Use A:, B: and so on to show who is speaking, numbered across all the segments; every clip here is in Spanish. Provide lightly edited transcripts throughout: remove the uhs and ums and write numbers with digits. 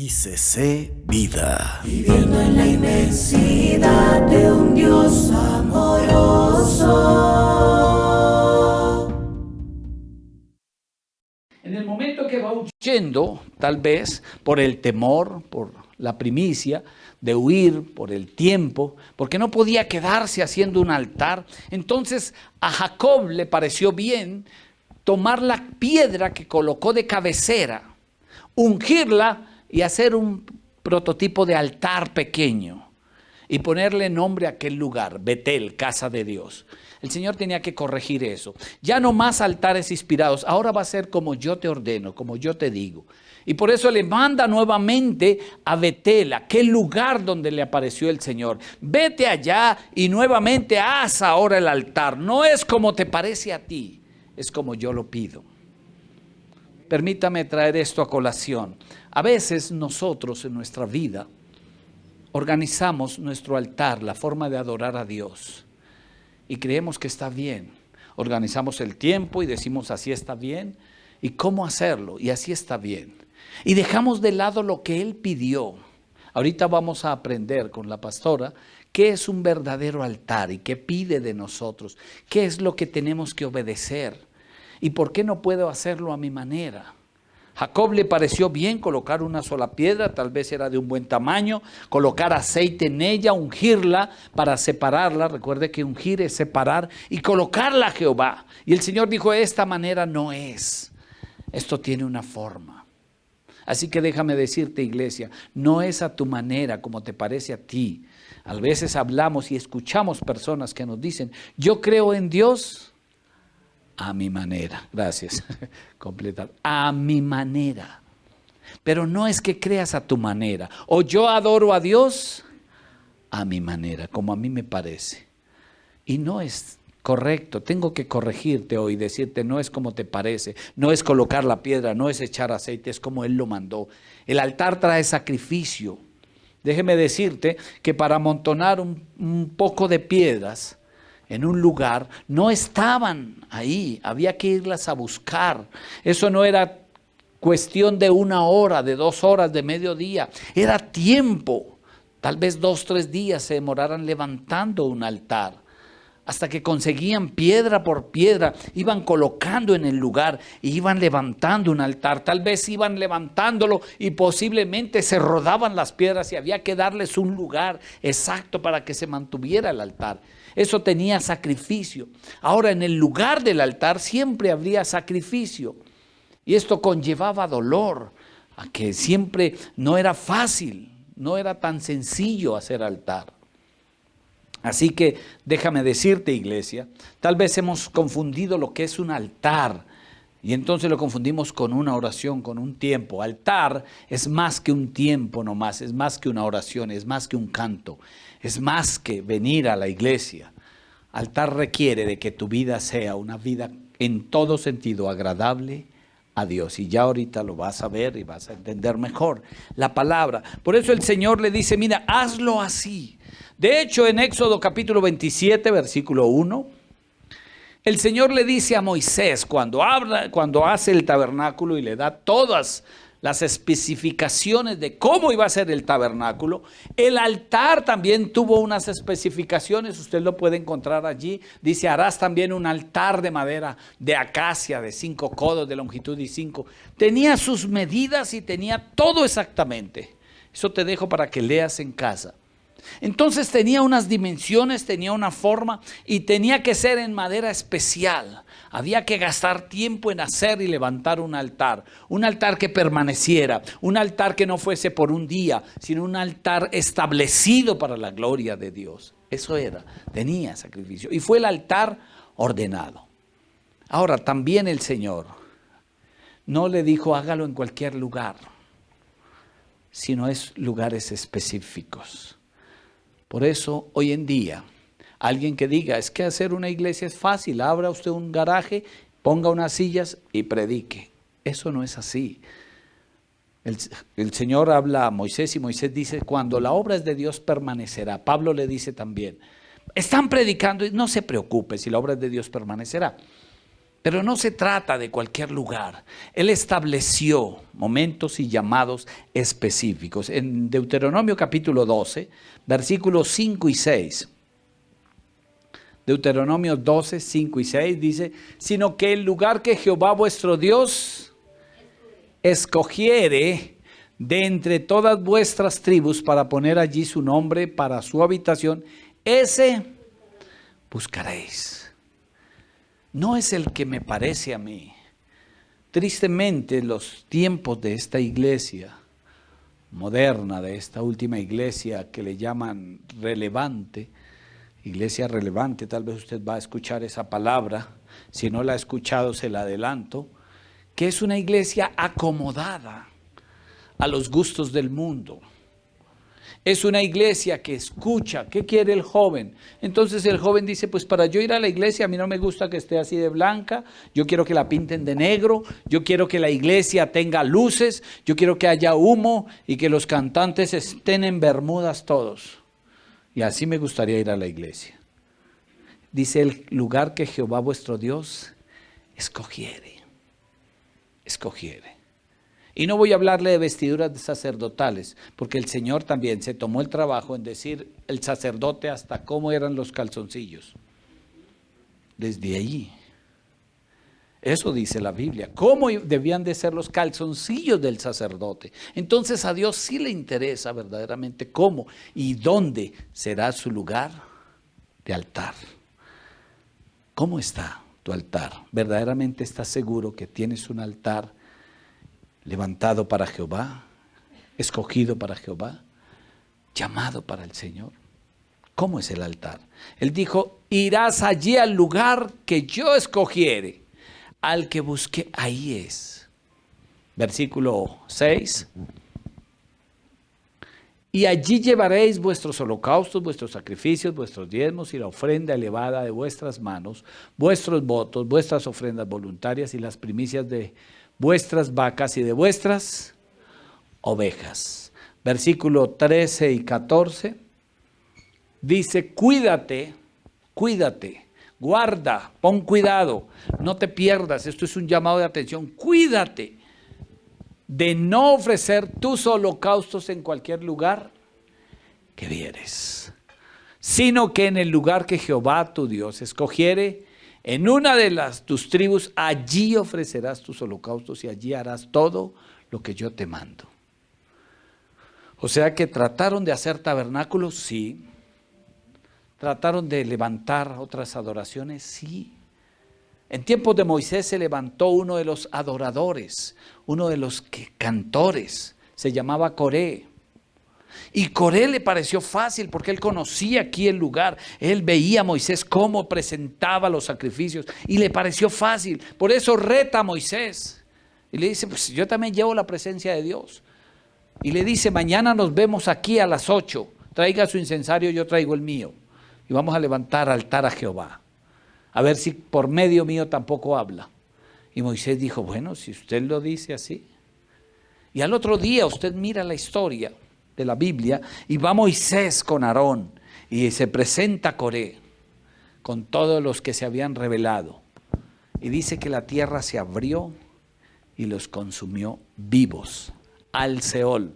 A: ICC Vida.
B: Viviendo en la inmensidad de un Dios amoroso.
C: En el momento que va huyendo, tal vez por el temor, por la primicia, de huir, por el tiempo, porque no podía quedarse haciendo un altar, entonces a Jacob le pareció bien tomar la piedra que colocó de cabecera, ungirla y hacer un prototipo de altar pequeño y ponerle nombre a aquel lugar, Betel, casa de Dios. El Señor tenía que corregir eso. Ya no más altares inspirados, ahora va a ser como yo te ordeno, como yo te digo. Y por eso le manda nuevamente a Betel, aquel lugar donde le apareció el Señor. Vete allá y nuevamente haz ahora el altar. No es como te parece a ti, es como yo lo pido. Permítame traer esto a colación. A veces nosotros en nuestra vida organizamos nuestro altar, la forma de adorar a Dios, y creemos que está bien. Organizamos el tiempo y decimos así está bien, y cómo hacerlo, y así está bien. Y dejamos de lado lo que Él pidió. Ahorita vamos a aprender con la pastora qué es un verdadero altar y qué pide de nosotros, qué es lo que tenemos que obedecer y por qué no puedo hacerlo a mi manera. Jacob le pareció bien colocar una sola piedra, tal vez era de un buen tamaño, colocar aceite en ella, ungirla para separarla. Recuerde que ungir es separar y colocarla a Jehová. Y el Señor dijo, de esta manera no es. Esto tiene una forma. Así que déjame decirte, iglesia, no es a tu manera como te parece a ti. A veces hablamos y escuchamos personas que nos dicen, yo creo en Dios a mi manera. Gracias. Completar. A mi manera. Pero no es que creas a tu manera. O yo adoro a Dios a mi manera, como a mí me parece. Y no es correcto. Tengo que corregirte hoy, decirte no es como te parece. No es colocar la piedra, no es echar aceite, es como Él lo mandó. El altar trae sacrificio. Déjeme decirte que para amontonar un poco de piedras en un lugar, no estaban ahí, había que irlas a buscar. Eso no era cuestión de 1 hora, de 2 horas, de mediodía, era tiempo. Tal vez 2, 3 días se demoraran levantando un altar, hasta que conseguían piedra por piedra, iban colocando en el lugar y iban levantando un altar. Tal vez iban levantándolo y posiblemente se rodaban las piedras y había que darles un lugar exacto para que se mantuviera el altar. Eso tenía sacrificio. Ahora en el lugar del altar siempre habría sacrificio. Y esto conllevaba dolor, a que siempre no era fácil, no era tan sencillo hacer altar. Así que déjame decirte, iglesia, tal vez hemos confundido lo que es un altar y entonces lo confundimos con una oración, con un tiempo. Altar es más que un tiempo nomás, es más que una oración, es más que un canto, es más que venir a la iglesia. Altar requiere de que tu vida sea una vida en todo sentido agradable a Dios. Y ya ahorita lo vas a ver y vas a entender mejor la palabra. Por eso el Señor le dice, mira, hazlo así. De hecho, en Éxodo capítulo 27, versículo 1, el Señor le dice a Moisés, cuando hace el tabernáculo y le da todas las especificaciones de cómo iba a ser el tabernáculo, el altar también tuvo unas especificaciones, usted lo puede encontrar allí. Dice, harás también un altar de madera de acacia de 5 codos de longitud y 5. Tenía sus medidas y tenía todo exactamente. Eso te dejo para que leas en casa. Entonces tenía unas dimensiones, tenía una forma y tenía que ser en madera especial. Había que gastar tiempo en hacer y levantar un altar que permaneciera, un altar que no fuese por un día, sino un altar establecido para la gloria de Dios. Eso era, tenía sacrificio y fue el altar ordenado. Ahora también el Señor no le dijo hágalo en cualquier lugar, sino es lugares específicos. Por eso, hoy en día, alguien que diga, es que hacer una iglesia es fácil, abra usted un garaje, ponga unas sillas y predique. Eso no es así. El Señor habla a Moisés y Moisés dice, cuando la obra es de Dios permanecerá. Pablo le dice también, están predicando y no se preocupe si la obra es de Dios permanecerá. Pero no se trata de cualquier lugar. Él estableció momentos y llamados específicos. En Deuteronomio capítulo 12, versículos 5 y 6. Deuteronomio 12, 5 y 6 dice, sino que el lugar que Jehová vuestro Dios escogiere de entre todas vuestras tribus para poner allí su nombre para su habitación, ese buscaréis. No es el que me parece a mí. Tristemente, los tiempos de esta iglesia moderna, de esta última iglesia que le llaman relevante, iglesia relevante, tal vez usted va a escuchar esa palabra, si no la ha escuchado se la adelanto, que es una iglesia acomodada a los gustos del mundo. Es una iglesia que escucha, ¿qué quiere el joven? Entonces el joven dice, pues para yo ir a la iglesia, a mí no me gusta que esté así de blanca, yo quiero que la pinten de negro, yo quiero que la iglesia tenga luces, yo quiero que haya humo y que los cantantes estén en bermudas todos. Y así me gustaría ir a la iglesia. Dice el lugar que Jehová vuestro Dios escogiere. Y no voy a hablarle de vestiduras sacerdotales, porque el Señor también se tomó el trabajo en decir el sacerdote hasta cómo eran los calzoncillos. Desde allí. Eso dice la Biblia, cómo debían de ser los calzoncillos del sacerdote. Entonces a Dios sí le interesa verdaderamente cómo y dónde será su lugar de altar. ¿Cómo está tu altar? ¿Verdaderamente estás seguro que tienes un altar levantado para Jehová, escogido para Jehová, llamado para el Señor? ¿Cómo es el altar? Él dijo, irás allí al lugar que yo escogiere, al que busqué, ahí es. Versículo 6. Y allí llevaréis vuestros holocaustos, vuestros sacrificios, vuestros diezmos y la ofrenda elevada de vuestras manos, vuestros votos, vuestras ofrendas voluntarias y las primicias de vuestras vacas y de vuestras ovejas. Versículo 13 y 14 dice, cuídate, guarda, pon cuidado, no te pierdas, esto es un llamado de atención, cuídate de no ofrecer tus holocaustos en cualquier lugar que vieres, sino que en el lugar que Jehová tu Dios escogiere, en una de tus tribus, allí ofrecerás tus holocaustos y allí harás todo lo que yo te mando. O sea que trataron de hacer tabernáculos, sí. Trataron de levantar otras adoraciones, sí. En tiempos de Moisés se levantó uno de los adoradores, uno de los cantores, se llamaba Coré. Y Coré le pareció fácil porque él conocía aquí el lugar, él veía a Moisés cómo presentaba los sacrificios y le pareció fácil, por eso reta a Moisés y le dice, pues yo también llevo la presencia de Dios. Y le dice, mañana nos vemos aquí a las 8, traiga su incensario, yo traigo el mío y vamos a levantar altar a Jehová, a ver si por medio mío tampoco habla. Y Moisés dijo, bueno, si usted lo dice así. Y al otro día usted mira la historia de la Biblia y va Moisés con Aarón y se presenta Coré con todos los que se habían rebelado y dice que la tierra se abrió y los consumió vivos al Seol.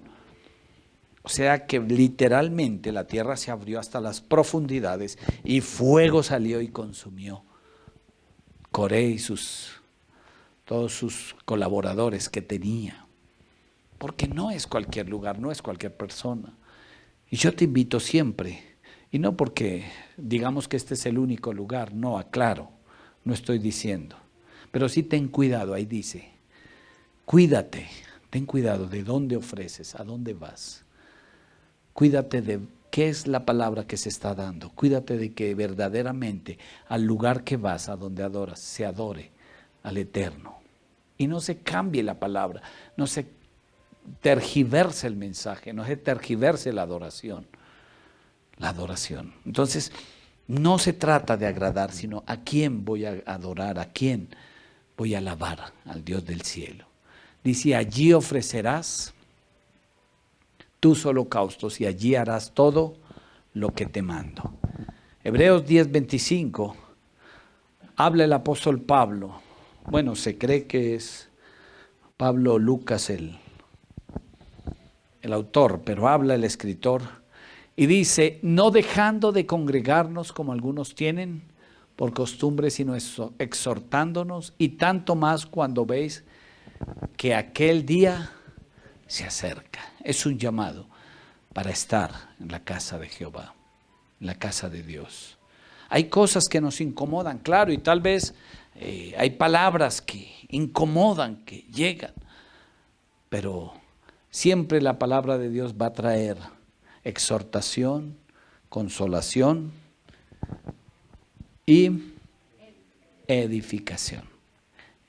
C: O sea que literalmente la tierra se abrió hasta las profundidades y fuego salió y consumió Coré y todos sus colaboradores que tenía. Porque no es cualquier lugar, no es cualquier persona. Y yo te invito siempre, y no porque digamos que este es el único lugar, no, aclaro, no estoy diciendo. Pero sí ten cuidado, ahí dice, cuídate, ten cuidado de dónde ofreces, a dónde vas. Cuídate de qué es la palabra que se está dando. Cuídate de que verdaderamente al lugar que vas, a donde adoras, se adore al Eterno. Y no se cambie la palabra, no se tergiverse el mensaje, no se tergiverse la adoración. La adoración. Entonces, no se trata de agradar, sino a quién voy a adorar, a quién voy a alabar, al Dios del cielo. Dice, allí ofrecerás tus holocaustos y allí harás todo lo que te mando. Hebreos 10:25, habla el apóstol Pablo bueno, se cree que es Pablo Lucas el autor, pero habla el escritor y dice, no dejando de congregarnos como algunos tienen por costumbre, sino exhortándonos, y tanto más cuando veis que aquel día se acerca. Es un llamado para estar en la casa de Jehová, en la casa de Dios. Hay cosas que nos incomodan, claro, y tal vez hay palabras que incomodan, que llegan, pero siempre la palabra de Dios va a traer exhortación, consolación y edificación.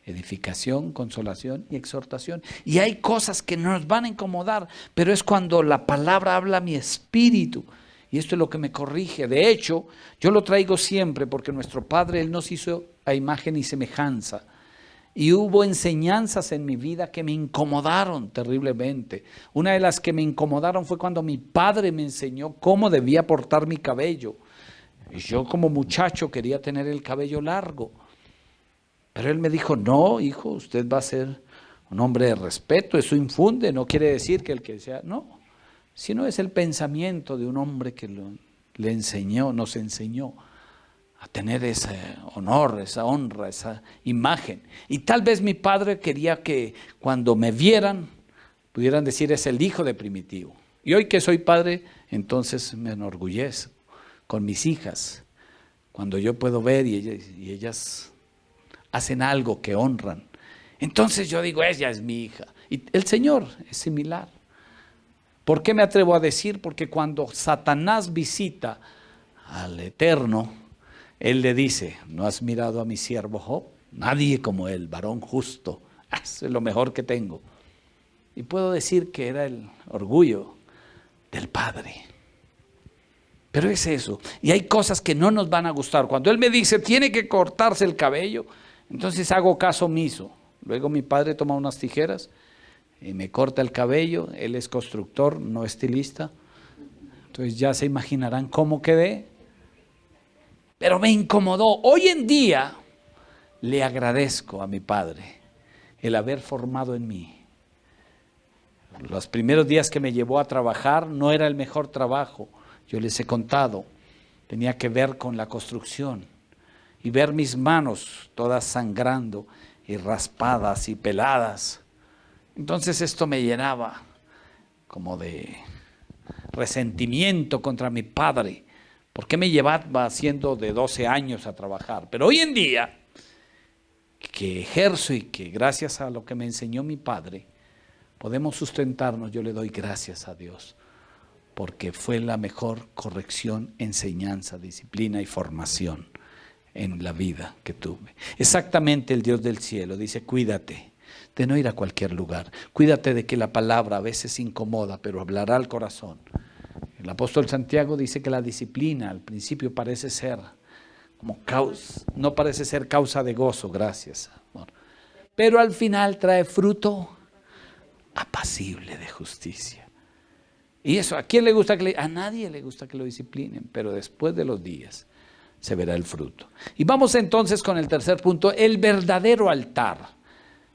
C: Edificación, consolación y exhortación. Y hay cosas que nos van a incomodar, pero es cuando la palabra habla a mi espíritu. Y esto es lo que me corrige. De hecho, yo lo traigo siempre porque nuestro Padre, Él nos hizo a imagen y semejanza. Y hubo enseñanzas en mi vida que me incomodaron terriblemente. Una de las que me incomodaron fue cuando mi padre me enseñó cómo debía portar mi cabello. Y yo como muchacho quería tener el cabello largo. Pero él me dijo, no, hijo, usted va a ser un hombre de respeto, eso infunde, no quiere decir que el que sea, no, sino es el pensamiento de un hombre que le enseñó, nos enseñó a tener ese honor, esa honra, esa imagen. Y tal vez mi padre quería que cuando me vieran, pudieran decir, es el hijo de Primitivo. Y hoy que soy padre, entonces me enorgullezco con mis hijas, cuando yo puedo ver y ellas hacen algo que honran. Entonces yo digo, ella es mi hija. Y el Señor es similar. ¿Por qué me atrevo a decir? Porque cuando Satanás visita al Eterno, Él le dice, ¿no has mirado a mi siervo Job? Nadie como él, varón justo. Eso es lo mejor que tengo. Y puedo decir que era el orgullo del Padre. Pero es eso. Y hay cosas que no nos van a gustar. Cuando Él me dice, tiene que cortarse el cabello, entonces hago caso omiso. Luego mi padre toma unas tijeras y me corta el cabello. Él es constructor, no estilista. Entonces ya se imaginarán cómo quedé. Pero me incomodó. Hoy en día le agradezco a mi padre el haber formado en mí. Los primeros días que me llevó a trabajar no era el mejor trabajo. Yo les he contado. Tenía que ver con la construcción. Y ver mis manos todas sangrando y raspadas y peladas. Entonces esto me llenaba como de resentimiento contra mi padre. ¿Por qué me llevaba haciendo de 12 años a trabajar? Pero hoy en día, que ejerzo y que gracias a lo que me enseñó mi padre, podemos sustentarnos, yo le doy gracias a Dios. Porque fue la mejor corrección, enseñanza, disciplina y formación en la vida que tuve. Exactamente el Dios del cielo dice, cuídate de no ir a cualquier lugar. Cuídate de que la palabra a veces incomoda, pero hablará al corazón. El apóstol Santiago dice que la disciplina al principio parece ser como causa, no parece ser causa de gozo, gracias, amor. Pero al final trae fruto apacible de justicia. Y eso, ¿a quién le gusta a nadie le gusta que lo disciplinen, pero después de los días se verá el fruto. Y vamos entonces con el tercer punto, el verdadero altar.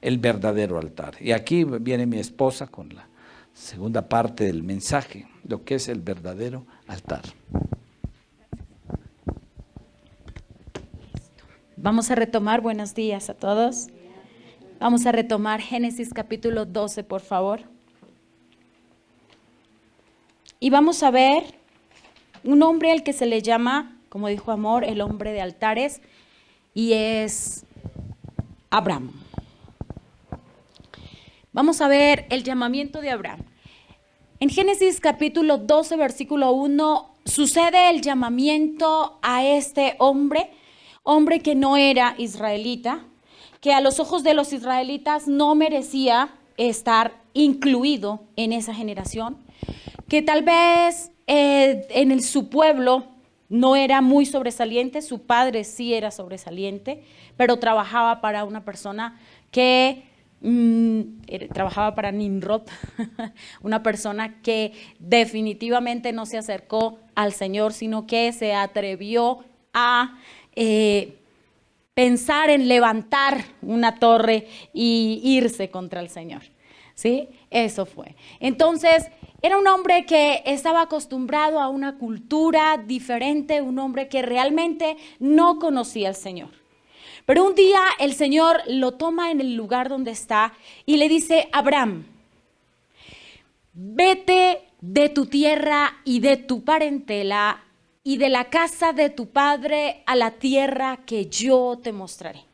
C: El verdadero altar. Y aquí viene mi esposa con la segunda parte del mensaje, lo que es el verdadero altar.
D: Vamos a retomar, buenos días a todos. Vamos a retomar Génesis capítulo 12, por favor. Y vamos a ver un hombre al que se le llama, como dijo Amor, el hombre de altares, y es Abraham. Vamos a ver el llamamiento de Abraham. En Génesis capítulo 12, versículo 1, sucede el llamamiento a este hombre que no era israelita, que a los ojos de los israelitas no merecía estar incluido en esa generación, que tal vez su pueblo no era muy sobresaliente, su padre sí era sobresaliente, pero trabajaba para una persona que trabajaba para Nimrod, una persona que definitivamente no se acercó al Señor, sino que se atrevió a pensar en levantar una torre y irse contra el Señor. ¿Sí? Eso fue. Entonces, era un hombre que estaba acostumbrado a una cultura diferente, un hombre que realmente no conocía al Señor. Pero un día el Señor lo toma en el lugar donde está y le dice: Abraham, vete de tu tierra y de tu parentela y de la casa de tu padre a la tierra que yo te mostraré.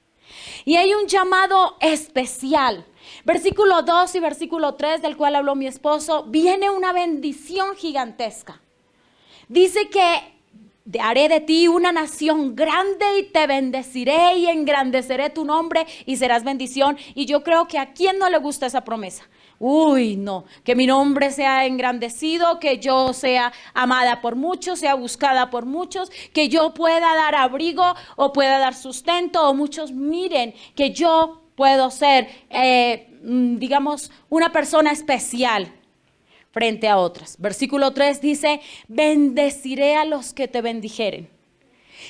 D: Y hay un llamado especial. Versículo 2 y versículo 3, del cual habló mi esposo, viene una bendición gigantesca. Dice que haré de ti una nación grande y te bendeciré y engrandeceré tu nombre y serás bendición. Y yo creo que a quién no le gusta esa promesa. Uy, no, que mi nombre sea engrandecido, que yo sea amada por muchos, sea buscada por muchos, que yo pueda dar abrigo o pueda dar sustento, o muchos miren que yo puedo ser, digamos, una persona especial frente a otras. Versículo 3 dice: bendeciré a los que te bendijeren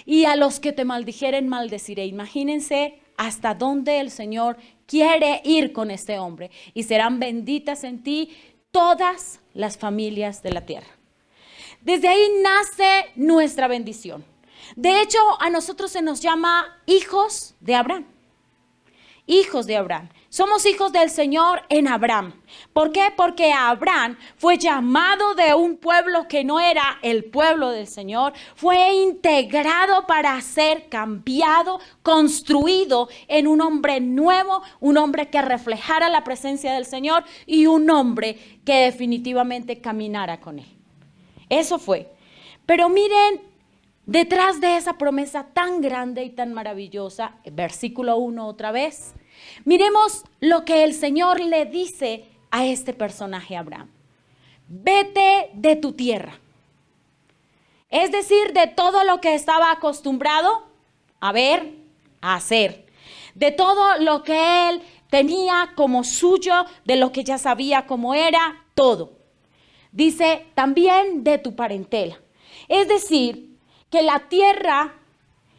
D: y a los que te maldijeren maldeciré. Imagínense hasta dónde el Señor quiere ir con este hombre. Y serán benditas en ti todas las familias de la tierra. Desde ahí nace nuestra bendición. De hecho, a nosotros se nos llama hijos de Abraham. Hijos de Abraham. Somos hijos del Señor en Abraham. ¿Por qué? Porque Abraham fue llamado de un pueblo que no era el pueblo del Señor. Fue integrado para ser cambiado, construido en un hombre nuevo, un hombre que reflejara la presencia del Señor y un hombre que definitivamente caminara con él. Eso fue. Pero miren, detrás de esa promesa tan grande y tan maravillosa, versículo 1 otra vez, miremos lo que el Señor le dice a este personaje Abraham. Vete de tu tierra. Es decir, de todo lo que estaba acostumbrado a ver, a hacer. De todo lo que él tenía como suyo, de lo que ya sabía cómo era, todo. Dice, también de tu parentela. Es decir, que la tierra,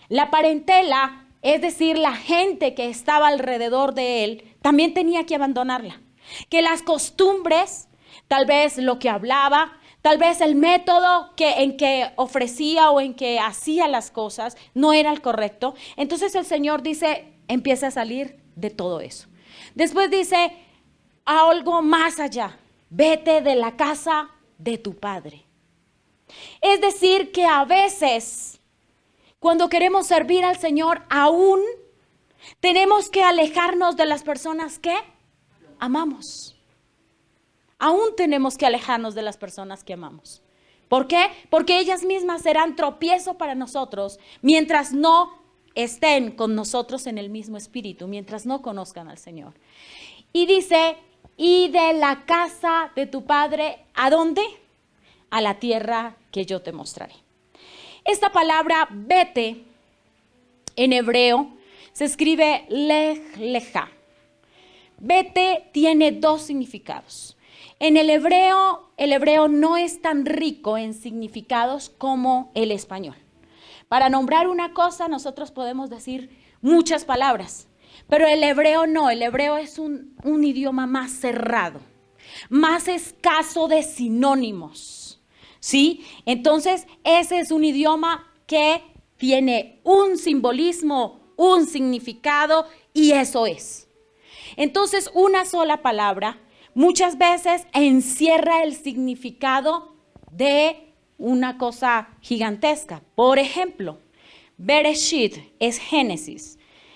D: la parentela, es decir, la gente que estaba alrededor de él, también tenía que abandonarla. Que las costumbres, tal vez lo que hablaba, tal vez el método en que ofrecía o en que hacía las cosas no era el correcto. Entonces el Señor dice, empieza a salir de todo eso. Después dice, a algo más allá, vete de la casa de tu padre. Es decir, que a veces, cuando queremos servir al Señor, aún tenemos que alejarnos de las personas que amamos. Aún tenemos que alejarnos de las personas que amamos. ¿Por qué? Porque ellas mismas serán tropiezo para nosotros mientras no estén con nosotros en el mismo espíritu, mientras no conozcan al Señor. Y dice, y de la casa de tu padre, ¿a dónde? A la tierra que yo te mostraré. Esta palabra vete en hebreo se escribe lej leja. Vete tiene dos significados. En el hebreo no es tan rico en significados como el español. Para nombrar una cosa nosotros podemos decir muchas palabras, pero el hebreo no, el hebreo es un idioma más cerrado, más escaso de sinónimos. ¿Sí? Entonces, ese es un idioma que tiene un simbolismo, un significado, y eso es. Entonces, una sola palabra muchas veces encierra el significado de una cosa gigantesca. Por ejemplo, Bereshit es Génesis.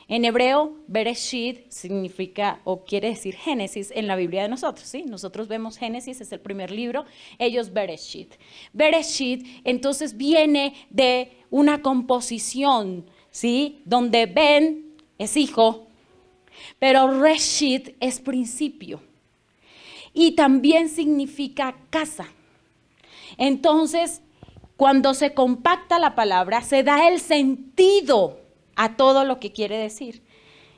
D: En hebreo, Bereshit significa o quiere decir Génesis en la Biblia de nosotros, ¿sí? Nosotros vemos Génesis, es el primer libro, ellos Bereshit. Bereshit entonces viene de una composición, ¿sí? Donde Ben es hijo, pero Reshit es principio. Y también significa casa. Entonces, cuando se compacta la palabra, se da el sentido a todo lo que quiere decir,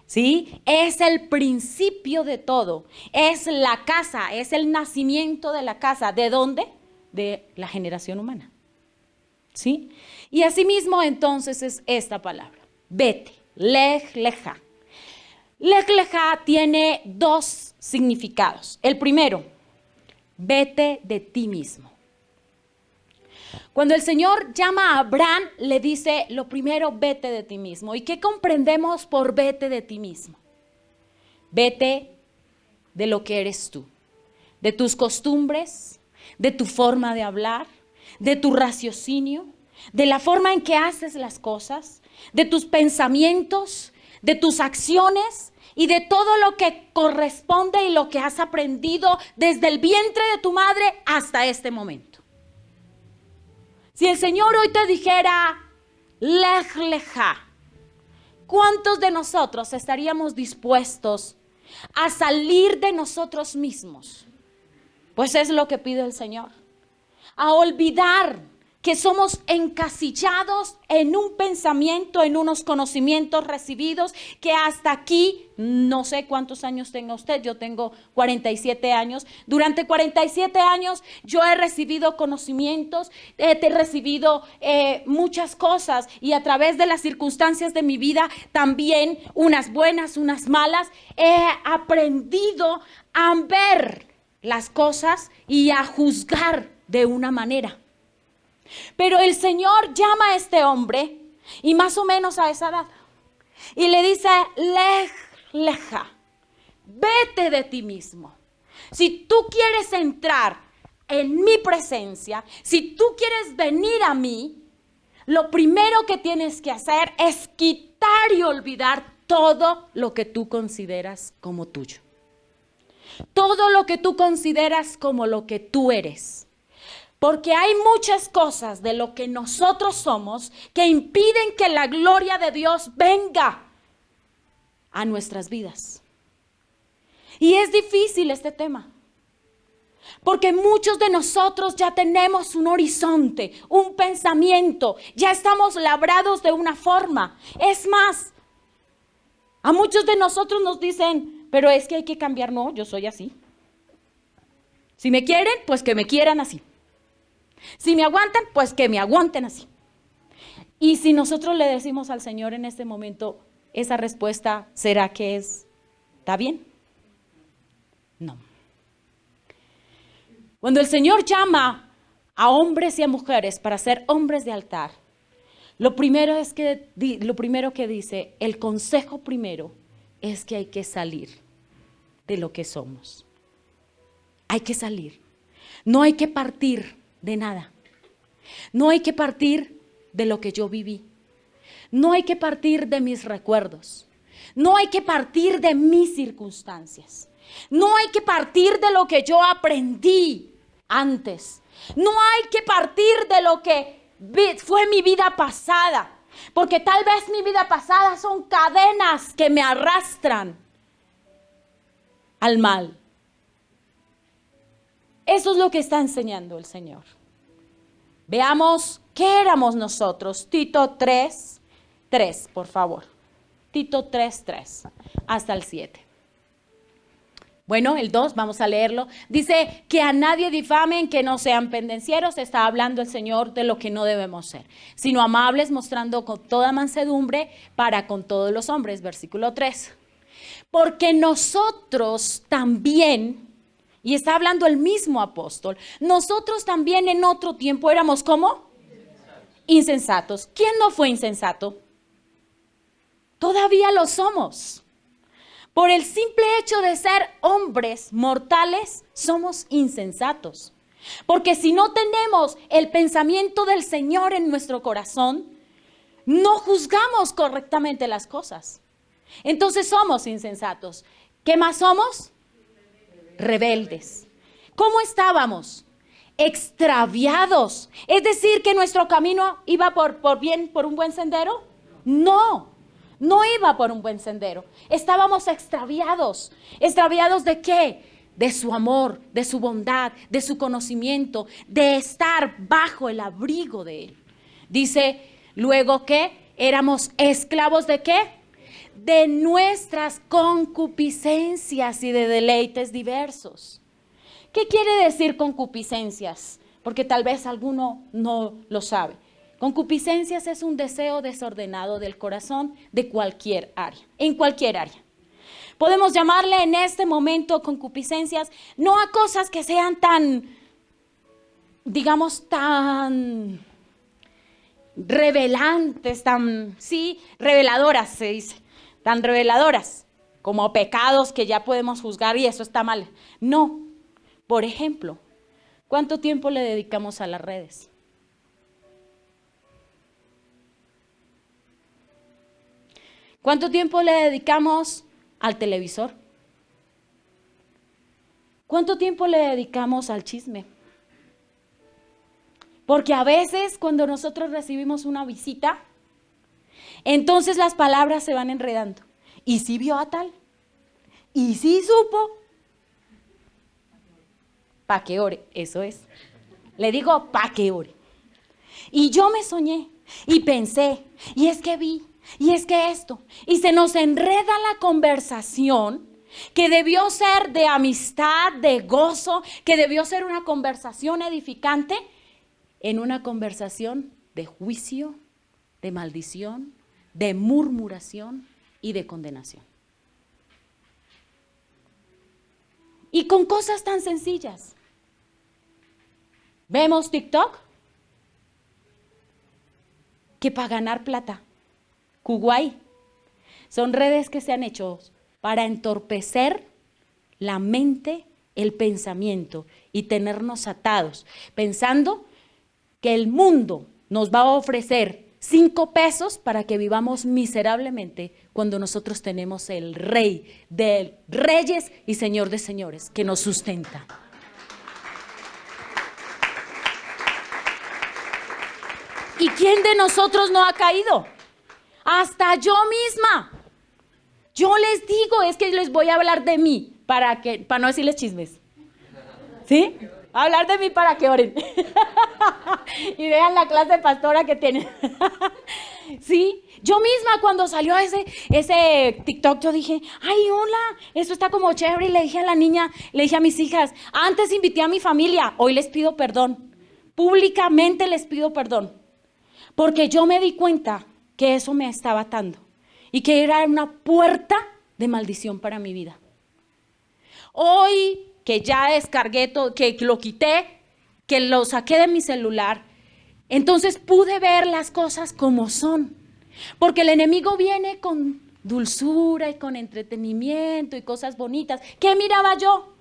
D: ¿sí? Es el principio de todo, es la casa, es el nacimiento de la casa. ¿De dónde? De la generación humana, ¿sí? Y asimismo entonces es esta palabra, vete. Lej leja. Lej leja tiene dos significados. El primero, vete de ti mismo. Cuando el Señor llama a Abraham, le dice, lo primero, vete de ti mismo. ¿Y qué comprendemos por vete de ti mismo? Vete de lo que eres tú, de tus costumbres, de tu forma de hablar, de tu raciocinio, de la forma en que haces las cosas, de tus pensamientos, de tus acciones y de todo lo que corresponde y lo que has aprendido desde el vientre de tu madre hasta este momento. Si el Señor hoy te dijera, lej leja, ¿cuántos de nosotros estaríamos dispuestos a salir de nosotros mismos? Pues es lo que pide el Señor. A olvidar que somos encasillados en un pensamiento, en unos conocimientos recibidos, que hasta aquí, no sé cuántos años tenga usted, yo tengo 47 años. Durante 47 años yo he recibido conocimientos, he recibido muchas cosas, y a través de las circunstancias de mi vida, también unas buenas, unas malas, he aprendido a ver las cosas y a juzgar de una manera. Pero el Señor llama a este hombre, y más o menos a esa edad, y le dice, lej leja, vete de ti mismo. Si tú quieres entrar en mi presencia, si tú quieres venir a mí, lo primero que tienes que hacer es quitar y olvidar todo lo que tú consideras como tuyo. Todo lo que tú consideras como lo que tú eres. Porque hay muchas cosas de lo que nosotros somos que impiden que la gloria de Dios venga a nuestras vidas. Y es difícil este tema. Porque muchos de nosotros ya tenemos un horizonte, un pensamiento, ya estamos labrados de una forma. Es más, a muchos de nosotros nos dicen, pero es que hay que cambiar. No, yo soy así. Si me quieren, pues que me quieran así. Si me aguantan, pues que me aguanten así. Y si nosotros le decimos al Señor en este momento, esa respuesta, ¿será que está bien? No. Cuando el Señor llama a hombres y a mujeres para ser hombres de altar, lo primero que dice, el consejo primero es que hay que salir de lo que somos. Hay que salir. No hay que partir de nada. No hay que partir de lo que yo viví. No hay que partir de mis recuerdos. No hay que partir de mis circunstancias. No hay que partir de lo que yo aprendí antes. No hay que partir de lo que fue mi vida pasada. Porque tal vez mi vida pasada son cadenas que me arrastran al mal. Eso es lo que está enseñando el Señor. Veamos qué éramos nosotros. Tito 3:3, por favor. Tito 3:3 hasta el 7. Bueno, el 2, vamos a leerlo. Dice que a nadie difamen, que no sean pendencieros. Está hablando el Señor de lo que no debemos ser, sino amables, mostrando con toda mansedumbre para con todos los hombres. Versículo 3. Porque nosotros también, y está hablando el mismo apóstol, nosotros también en otro tiempo éramos ¿cómo? Insensatos. ¿Quién no fue insensato? Todavía lo somos. Por el simple hecho de ser hombres mortales, somos insensatos. Porque si no tenemos el pensamiento del Señor en nuestro corazón, no juzgamos correctamente las cosas. Entonces somos insensatos. ¿Qué más somos? Rebeldes. ¿Cómo estábamos? Extraviados. Es decir, que nuestro camino iba por un buen sendero. No iba por un buen sendero. Estábamos extraviados. ¿Extraviados de qué? De su amor, de su bondad, de su conocimiento, de estar bajo el abrigo de Él. Dice luego que éramos esclavos de qué? De nuestras concupiscencias y de deleites diversos. ¿Qué quiere decir concupiscencias? Porque tal vez alguno no lo sabe. Concupiscencias es un deseo desordenado del corazón de cualquier área, en cualquier área. Podemos llamarle en este momento concupiscencias, no a cosas que sean tan, digamos, tan revelantes, reveladoras se dice, tan reveladoras, como pecados que ya podemos juzgar y eso está mal. No, por ejemplo, ¿cuánto tiempo le dedicamos a las redes? ¿Cuánto tiempo le dedicamos al televisor? ¿Cuánto tiempo le dedicamos al chisme? Porque a veces cuando nosotros recibimos una visita, entonces las palabras se van enredando. ¿Y si vio a tal? ¿Y si supo? Pa' que ore, eso es. Le digo pa' que ore. Y yo me soñé y pensé, y es que vi, y es que esto, y se nos enreda la conversación que debió ser de amistad, de gozo, que debió ser una conversación edificante, en una conversación de juicio, de maldición, de murmuración y de condenación. Y con cosas tan sencillas. Vemos TikTok, que para ganar plata, Kuwait, son redes que se han hecho para entorpecer la mente, el pensamiento y tenernos atados, pensando que el mundo nos va a ofrecer 5 pesos para que vivamos miserablemente cuando nosotros tenemos el Rey de reyes y Señor de señores que nos sustenta. ¿Y quién de nosotros no ha caído? Hasta yo misma. Yo les digo, es que les voy a hablar de mí para no decirles chismes. ¿Sí? Hablar de mí para que oren. Y vean la clase de pastora que tienen. Sí, yo misma cuando salió ese TikTok, yo dije, ay, hola, esto está como chévere. Y le dije a la niña, le dije a mis hijas, antes invité a mi familia, hoy les pido perdón. Públicamente les pido perdón. Porque yo me di cuenta que eso me estaba atando y que era una puerta de maldición para mi vida. Hoy que ya descargué todo, que lo quité, que lo saqué de mi celular, entonces pude ver las cosas como son. Porque el enemigo viene con dulzura y con entretenimiento y cosas bonitas. ¿Qué miraba yo?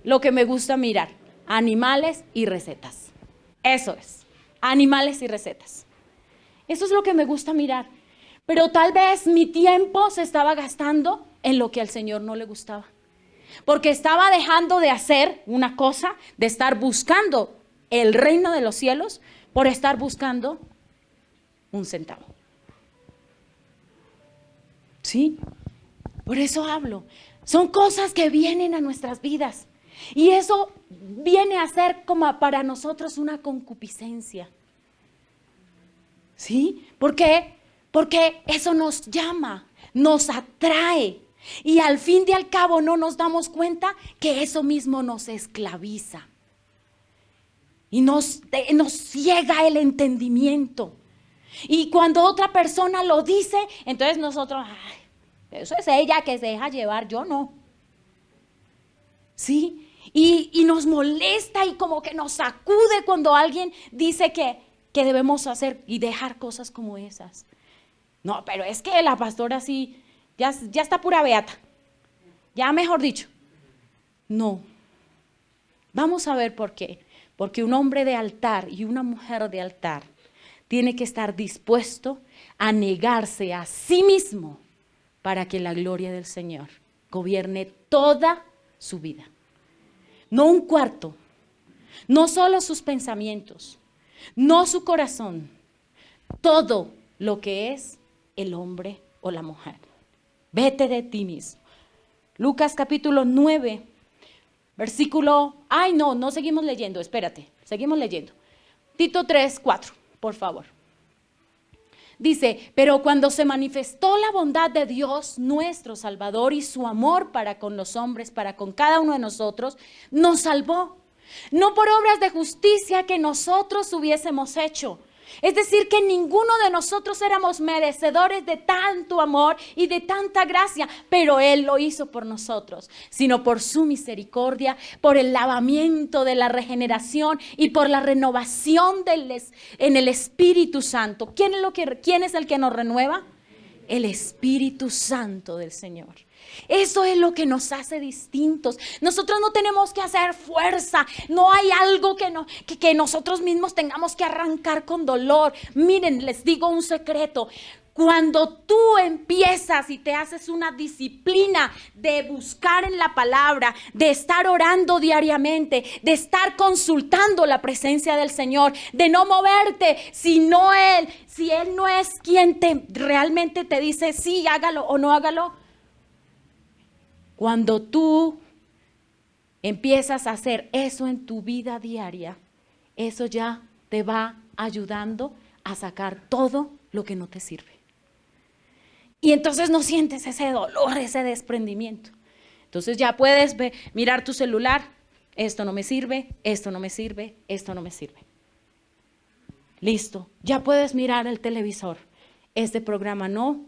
D: Lo que me gusta mirar, animales y recetas. Eso es, animales y recetas. Eso es lo que me gusta mirar. Pero tal vez mi tiempo se estaba gastando en lo que al Señor no le gustaba. Porque estaba dejando de hacer una cosa, de estar buscando el reino de los cielos, por estar buscando un centavo. ¿Sí? Por eso hablo. Son cosas que vienen a nuestras vidas. Y eso viene a ser como para nosotros una concupiscencia. ¿Sí? ¿Por qué? Porque eso nos llama, nos atrae. Y al fin y al cabo no nos damos cuenta que eso mismo nos esclaviza. Y nos ciega el entendimiento. Y cuando otra persona lo dice, entonces nosotros, ay, eso es ella que se deja llevar, yo no. ¿Sí? Y nos molesta y como que nos sacude cuando alguien dice que debemos hacer y dejar cosas como esas. No, pero es que la pastora sí, ya está pura beata. Ya mejor dicho. No. Vamos a ver por qué. Porque un hombre de altar y una mujer de altar tiene que estar dispuesto a negarse a sí mismo para que la gloria del Señor gobierne toda su vida. No un cuarto, no solo sus pensamientos, no su corazón, todo lo que es el hombre o la mujer. Vete de ti mismo. Lucas capítulo 9, versículo, no seguimos leyendo, espérate, seguimos leyendo. Tito 3, 4, por favor. Dice, pero cuando se manifestó la bondad de Dios, nuestro Salvador, y su amor para con los hombres, para con cada uno de nosotros, nos salvó. No por obras de justicia que nosotros hubiésemos hecho, Es decir, que ninguno de nosotros éramos merecedores de tanto amor y de tanta gracia, pero Él lo hizo por nosotros, sino por su misericordia, por el lavamiento de la regeneración y por la renovación en el Espíritu Santo. ¿Quién es el que nos renueva? El Espíritu Santo del Señor. Eso es lo que nos hace distintos. Nosotros no tenemos que hacer fuerza. No hay algo que nosotros mismos tengamos que arrancar con dolor. Miren, les digo un secreto. Cuando tú empiezas y te haces una disciplina de buscar en la palabra, de estar orando diariamente, de estar consultando la presencia del Señor, de no moverte si Él no es quien realmente te dice sí, hágalo o no hágalo. Cuando tú empiezas a hacer eso en tu vida diaria, eso ya te va ayudando a sacar todo lo que no te sirve. Y entonces no sientes ese dolor, ese desprendimiento. Entonces ya puedes mirar tu celular. Esto no me sirve, esto no me sirve, esto no me sirve. Listo. Ya puedes mirar el televisor. Este programa no,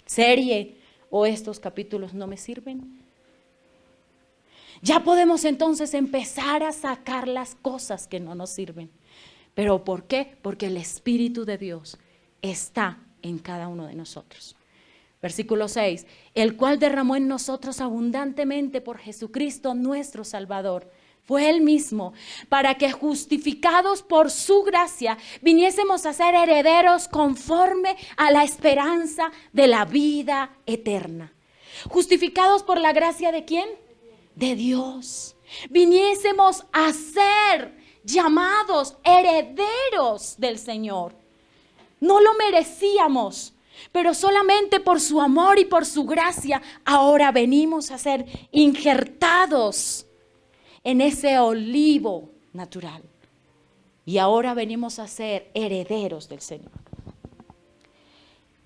D: serie o estos capítulos no me sirven. Ya podemos entonces empezar a sacar las cosas que no nos sirven. ¿Pero por qué? Porque el Espíritu de Dios está en cada uno de nosotros. Versículo 6, el cual derramó en nosotros abundantemente por Jesucristo nuestro Salvador. Fue Él mismo, para que justificados por su gracia, viniésemos a ser herederos conforme a la esperanza de la vida eterna. ¿Justificados por la gracia de quién? De Dios. Viniésemos a ser llamados herederos del Señor. No lo merecíamos, pero solamente por su amor y por su gracia, ahora venimos a ser injertados en ese olivo natural. Y ahora venimos a ser herederos del Señor.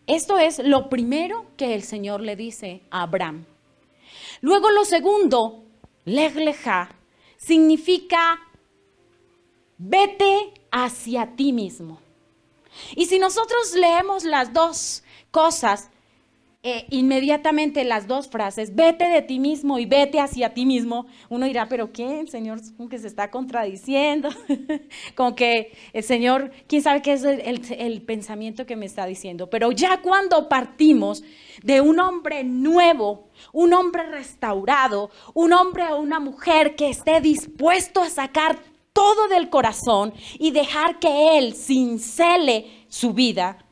D: Esto es lo primero que el Señor le dice a Abraham. Luego lo segundo, Lech Lecha, significa vete hacia ti mismo. Y si nosotros leemos las dos cosas, inmediatamente las dos frases, vete de ti mismo y vete hacia ti mismo, uno dirá, pero ¿qué? El Señor como que se está contradiciendo, como que el Señor, quién sabe qué es el pensamiento que me está diciendo. Pero ya cuando partimos de un hombre nuevo, un hombre restaurado, un hombre o una mujer que esté dispuesto a sacar todo del corazón y dejar que Él cincele su vida,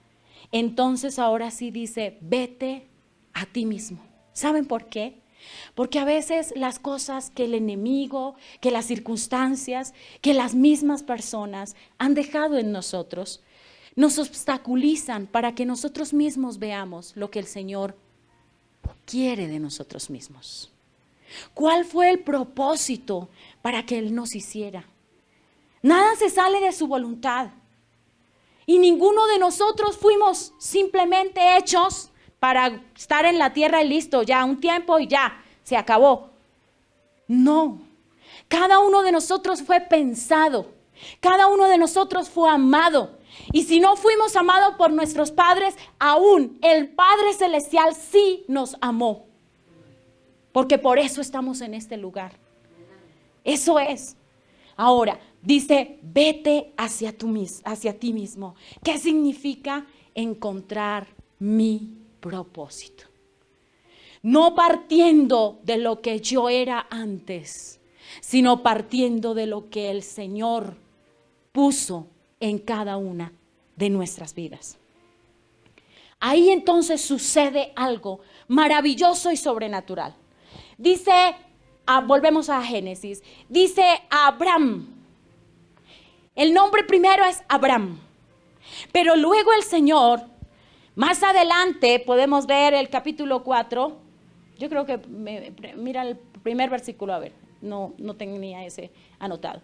D: entonces ahora sí dice, vete a ti mismo. ¿Saben por qué? Porque a veces las cosas que el enemigo, que las circunstancias, que las mismas personas han dejado en nosotros, nos obstaculizan para que nosotros mismos veamos lo que el Señor quiere de nosotros mismos. ¿Cuál fue el propósito para que Él nos hiciera? Nada se sale de su voluntad. Y ninguno de nosotros fuimos simplemente hechos para estar en la tierra y listo, ya un tiempo y ya, se acabó. No, cada uno de nosotros fue pensado, cada uno de nosotros fue amado. Y si no fuimos amados por nuestros padres, aún el Padre Celestial sí nos amó. Porque por eso estamos en este lugar. Eso es. Ahora, dice, vete hacia ti mismo. ¿Qué significa? Encontrar mi propósito. No partiendo de lo que yo era antes, sino partiendo de lo que el Señor puso en cada una de nuestras vidas. Ahí entonces sucede algo maravilloso y sobrenatural. Dice, volvemos a Génesis, dice Abraham. El nombre primero es Abraham, pero luego el Señor, más adelante podemos ver el capítulo 4, yo creo que, mira el primer versículo, a ver, no tenía ese anotado.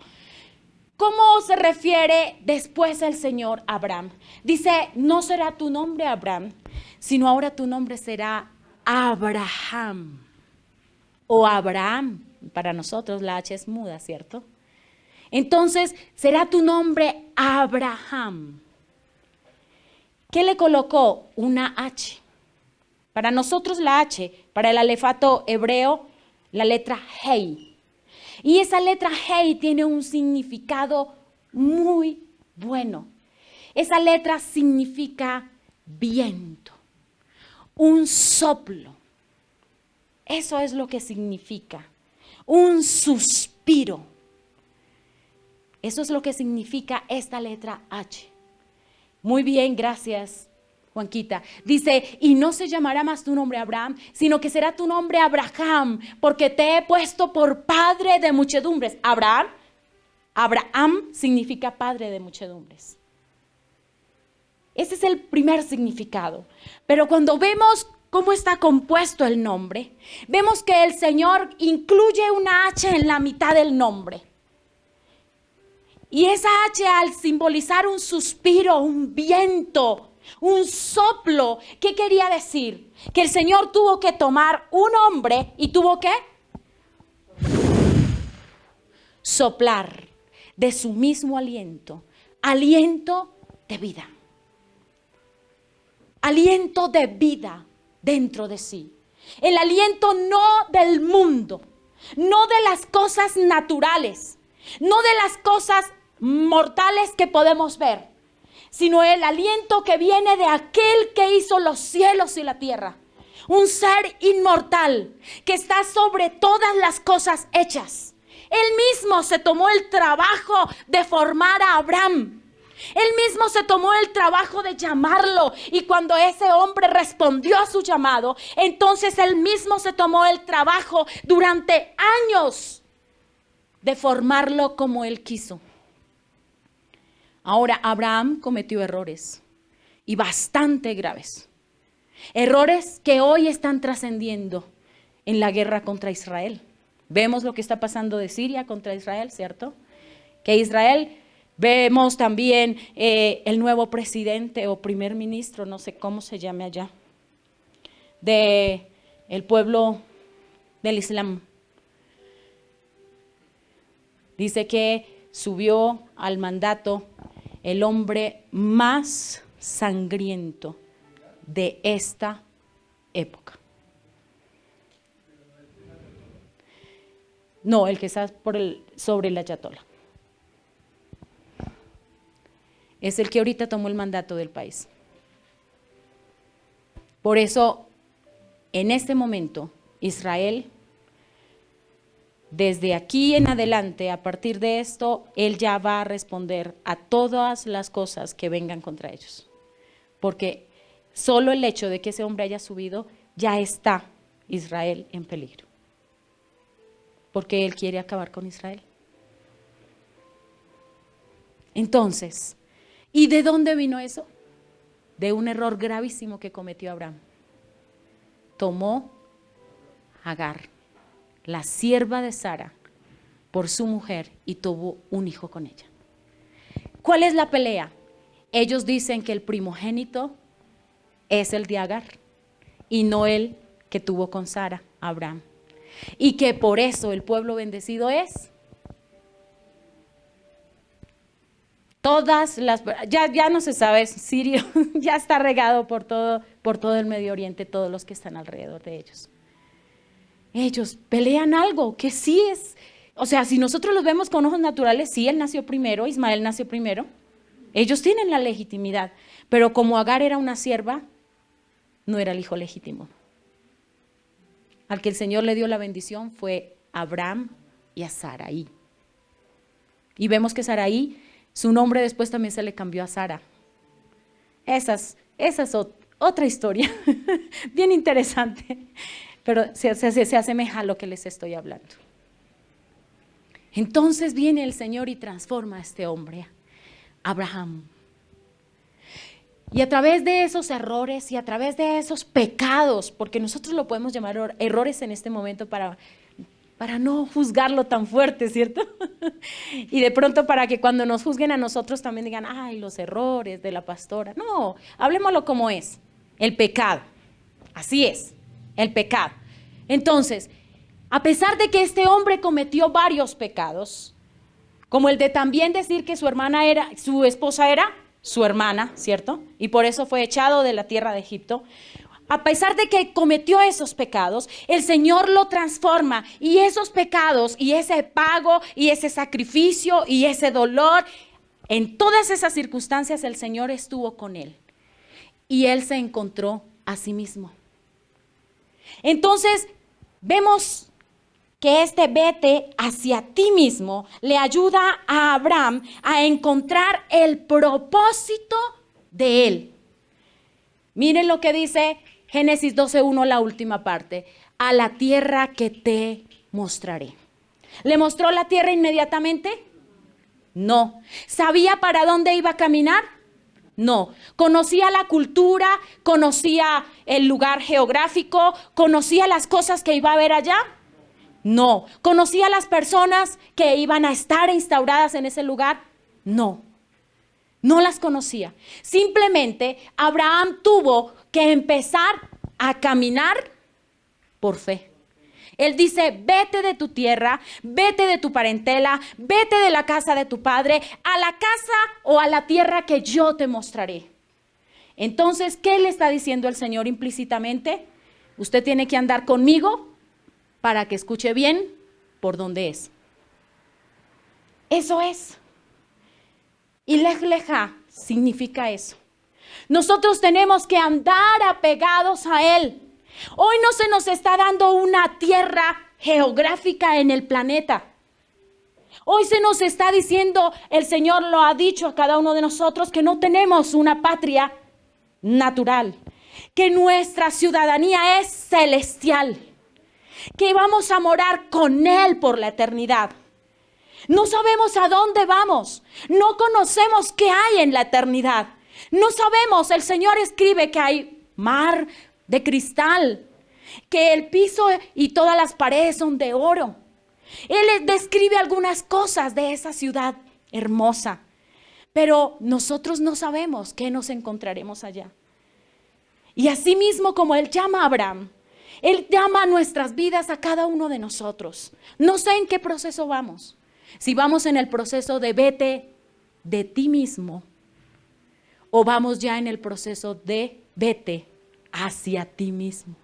D: ¿Cómo se refiere después el Señor a Abraham? Dice, no será tu nombre Abraham, sino ahora tu nombre será Abraham. O Abraham, para nosotros la H es muda, ¿cierto? Entonces, será tu nombre Abraham. ¿Qué le colocó? Una H. Para nosotros la H, para el alefato hebreo, la letra Hei. Y esa letra Hei tiene un significado muy bueno. Esa letra significa viento, un soplo. Eso es lo que significa, un suspiro. Eso es lo que significa esta letra H. Muy bien, gracias, Juanquita. Dice, y no se llamará más tu nombre Abraham, sino que será tu nombre Abraham, porque te he puesto por padre de muchedumbres. Abraham significa padre de muchedumbres. Ese es el primer significado. Pero cuando vemos cómo está compuesto el nombre, vemos que el Señor incluye una H en la mitad del nombre. Y esa H, al simbolizar un suspiro, un viento, un soplo, ¿qué quería decir? Que el Señor tuvo que tomar un hombre y tuvo que soplar de su mismo aliento, aliento de vida. Aliento de vida dentro de sí. El aliento no del mundo, no de las cosas naturales, no de las cosas mortales que podemos ver, sino el aliento que viene de aquel que hizo los cielos y la tierra. Un ser inmortal que está sobre todas las cosas hechas. Él mismo se tomó el trabajo de formar a Abraham. Él mismo se tomó el trabajo de llamarlo, y cuando ese hombre respondió a su llamado, entonces él mismo se tomó el trabajo durante años de formarlo como él quiso. Ahora, Abraham cometió errores, y bastante graves. Errores que hoy están trascendiendo en la guerra contra Israel. Vemos lo que está pasando de Siria contra Israel, ¿cierto? Que Israel... Vemos también el nuevo presidente o primer ministro, no sé cómo se llame allá, del pueblo del Islam. Dice que subió al mandato el hombre más sangriento de esta época. No, el que está sobre el ayatolá. Es el que ahorita tomó el mandato del país. Por eso, en este momento, Israel, desde aquí en adelante, a partir de esto, él ya va a responder a todas las cosas que vengan contra ellos. Porque solo el hecho de que ese hombre haya subido, ya está Israel en peligro. Porque él quiere acabar con Israel. Entonces, ¿y de dónde vino eso? De un error gravísimo que cometió Abraham. Tomó a Agar, la sierva de Sara, por su mujer, y tuvo un hijo con ella. ¿Cuál es la pelea? Ellos dicen que el primogénito es el de Agar y no el que tuvo con Sara, Abraham. Y que por eso el pueblo bendecido es... Todas las, ya no se sabe, Sirio ya está regado por todo el Medio Oriente, todos los que están alrededor de ellos. Ellos pelean algo que sí es, o sea, si nosotros los vemos con ojos naturales, sí, él nació primero, Ismael nació primero, ellos tienen la legitimidad, pero como Agar era una sierva, no era el hijo legítimo. Al que el Señor le dio la bendición fue a Abraham y a Saraí. Y vemos que Saraí, su nombre después también se le cambió a Sara. Esa es otra historia, bien interesante, pero se asemeja a lo que les estoy hablando. Entonces viene el Señor y transforma a este hombre, Abraham. Y a través de esos errores y a través de esos pecados, porque nosotros lo podemos llamar errores en este momento para no juzgarlo tan fuerte, ¿cierto? Y de pronto para que cuando nos juzguen a nosotros también digan, ay, los errores de la pastora. No, hablemoslo como es, el pecado. Así es, el pecado. Entonces, a pesar de que este hombre cometió varios pecados, Como el de también decir que su esposa era su hermana, ¿cierto? Y por eso fue echado de la tierra de Egipto. A pesar de que cometió esos pecados, el Señor lo transforma y esos pecados y ese pago y ese sacrificio y ese dolor, en todas esas circunstancias el Señor estuvo con él y él se encontró a sí mismo. Entonces vemos que este vete hacia ti mismo le ayuda a Abraham a encontrar el propósito de él. Miren lo que dice Génesis 12:1, la última parte. A la tierra que te mostraré. ¿Le mostró la tierra inmediatamente? No. ¿Sabía para dónde iba a caminar? No. ¿Conocía la cultura? ¿Conocía el lugar geográfico? ¿Conocía las cosas que iba a ver allá? No. ¿Conocía las personas que iban a estar instauradas en ese lugar? No. No las conocía. Simplemente Abraham tuvo que empezar a caminar por fe. Él dice, vete de tu tierra, vete de tu parentela, vete de la casa de tu padre, a la casa o a la tierra que yo te mostraré. Entonces, ¿qué le está diciendo el Señor implícitamente? Usted tiene que andar conmigo para que escuche bien por dónde es. Eso es. Y Lej Lejá significa eso. Nosotros tenemos que andar apegados a Él. Hoy no se nos está dando una tierra geográfica en el planeta. Hoy se nos está diciendo, el Señor lo ha dicho a cada uno de nosotros, que no tenemos una patria natural, que nuestra ciudadanía es celestial, que vamos a morar con Él por la eternidad. No sabemos a dónde vamos, no conocemos qué hay en la eternidad, no sabemos. El Señor escribe que hay mar de cristal, que el piso y todas las paredes son de oro. Él describe algunas cosas de esa ciudad hermosa, pero nosotros no sabemos qué nos encontraremos allá. Y así mismo como Él llama a Abraham, Él llama a nuestras vidas a cada uno de nosotros. No sé en qué proceso vamos. Si vamos en el proceso de vete de ti mismo, o vamos ya en el proceso de vete hacia ti mismo.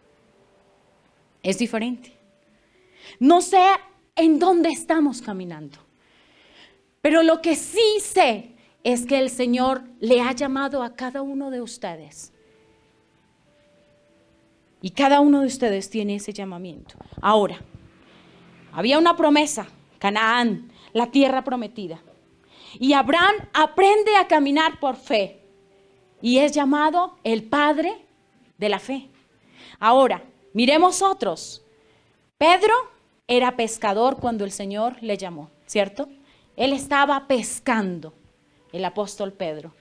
D: Es diferente. No sé en dónde estamos caminando, pero lo que sí sé es que el Señor le ha llamado a cada uno de ustedes. Y cada uno de ustedes tiene ese llamamiento. Ahora, había una promesa, Canaán, la tierra prometida. Y Abraham aprende a caminar por fe. Y es llamado el padre de la fe. Ahora, miremos otros. Pedro era pescador cuando el Señor le llamó, ¿cierto? Él estaba pescando, el apóstol Pedro.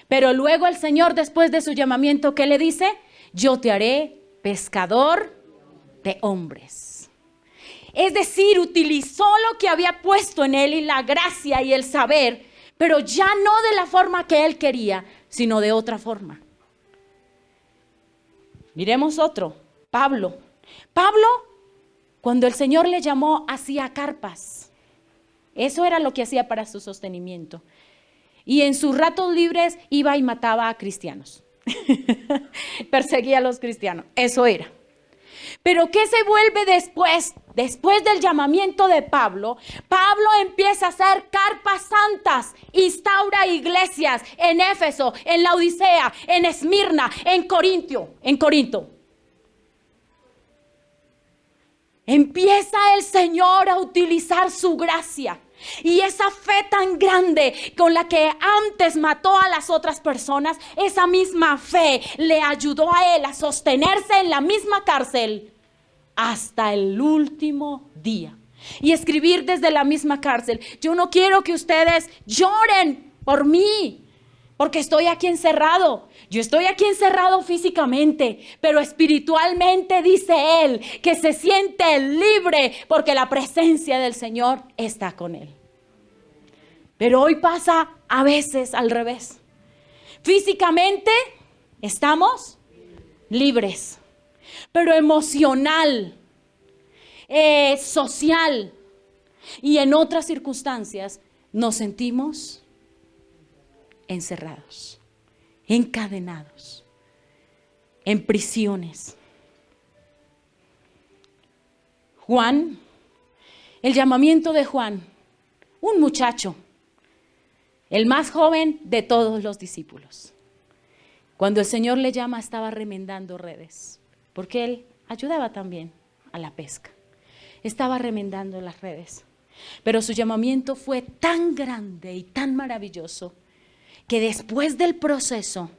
D: Pero luego el Señor, después de su llamamiento, ¿qué le dice? Yo te haré pescador de hombres. Es decir, utilizó lo que había puesto en él y la gracia y el saber, pero ya no de la forma que él quería, sino de otra forma. Miremos otro, Pablo. Pablo, cuando el Señor le llamó, hacía carpas. Eso era lo que hacía para su sostenimiento. Y en sus ratos libres iba y mataba a cristianos. Perseguía a los cristianos, eso era. Pero ¿qué se vuelve después? Después del llamamiento de Pablo, Pablo empieza a hacer carpas santas, instaura iglesias en Éfeso, en Laodicea, en Esmirna, en Corinto. Empieza el Señor a utilizar su gracia. Y esa fe tan grande con la que antes mató a las otras personas, esa misma fe le ayudó a él a sostenerse en la misma cárcel hasta el último día. Y escribir desde la misma cárcel: yo no quiero que ustedes lloren por mí, porque estoy aquí encerrado. Yo estoy aquí encerrado físicamente, pero espiritualmente, dice él, que se siente libre porque la presencia del Señor está con él. Pero hoy pasa a veces al revés. Físicamente estamos libres, pero emocional, social y en otras circunstancias nos sentimos encerrados, encadenados, en prisiones. Juan, el llamamiento de Juan, un muchacho, el más joven de todos los discípulos. Cuando el Señor le llama, estaba remendando redes, porque él ayudaba también a la pesca. Estaba remendando las redes. Pero su llamamiento fue tan grande y tan maravilloso que después del proceso,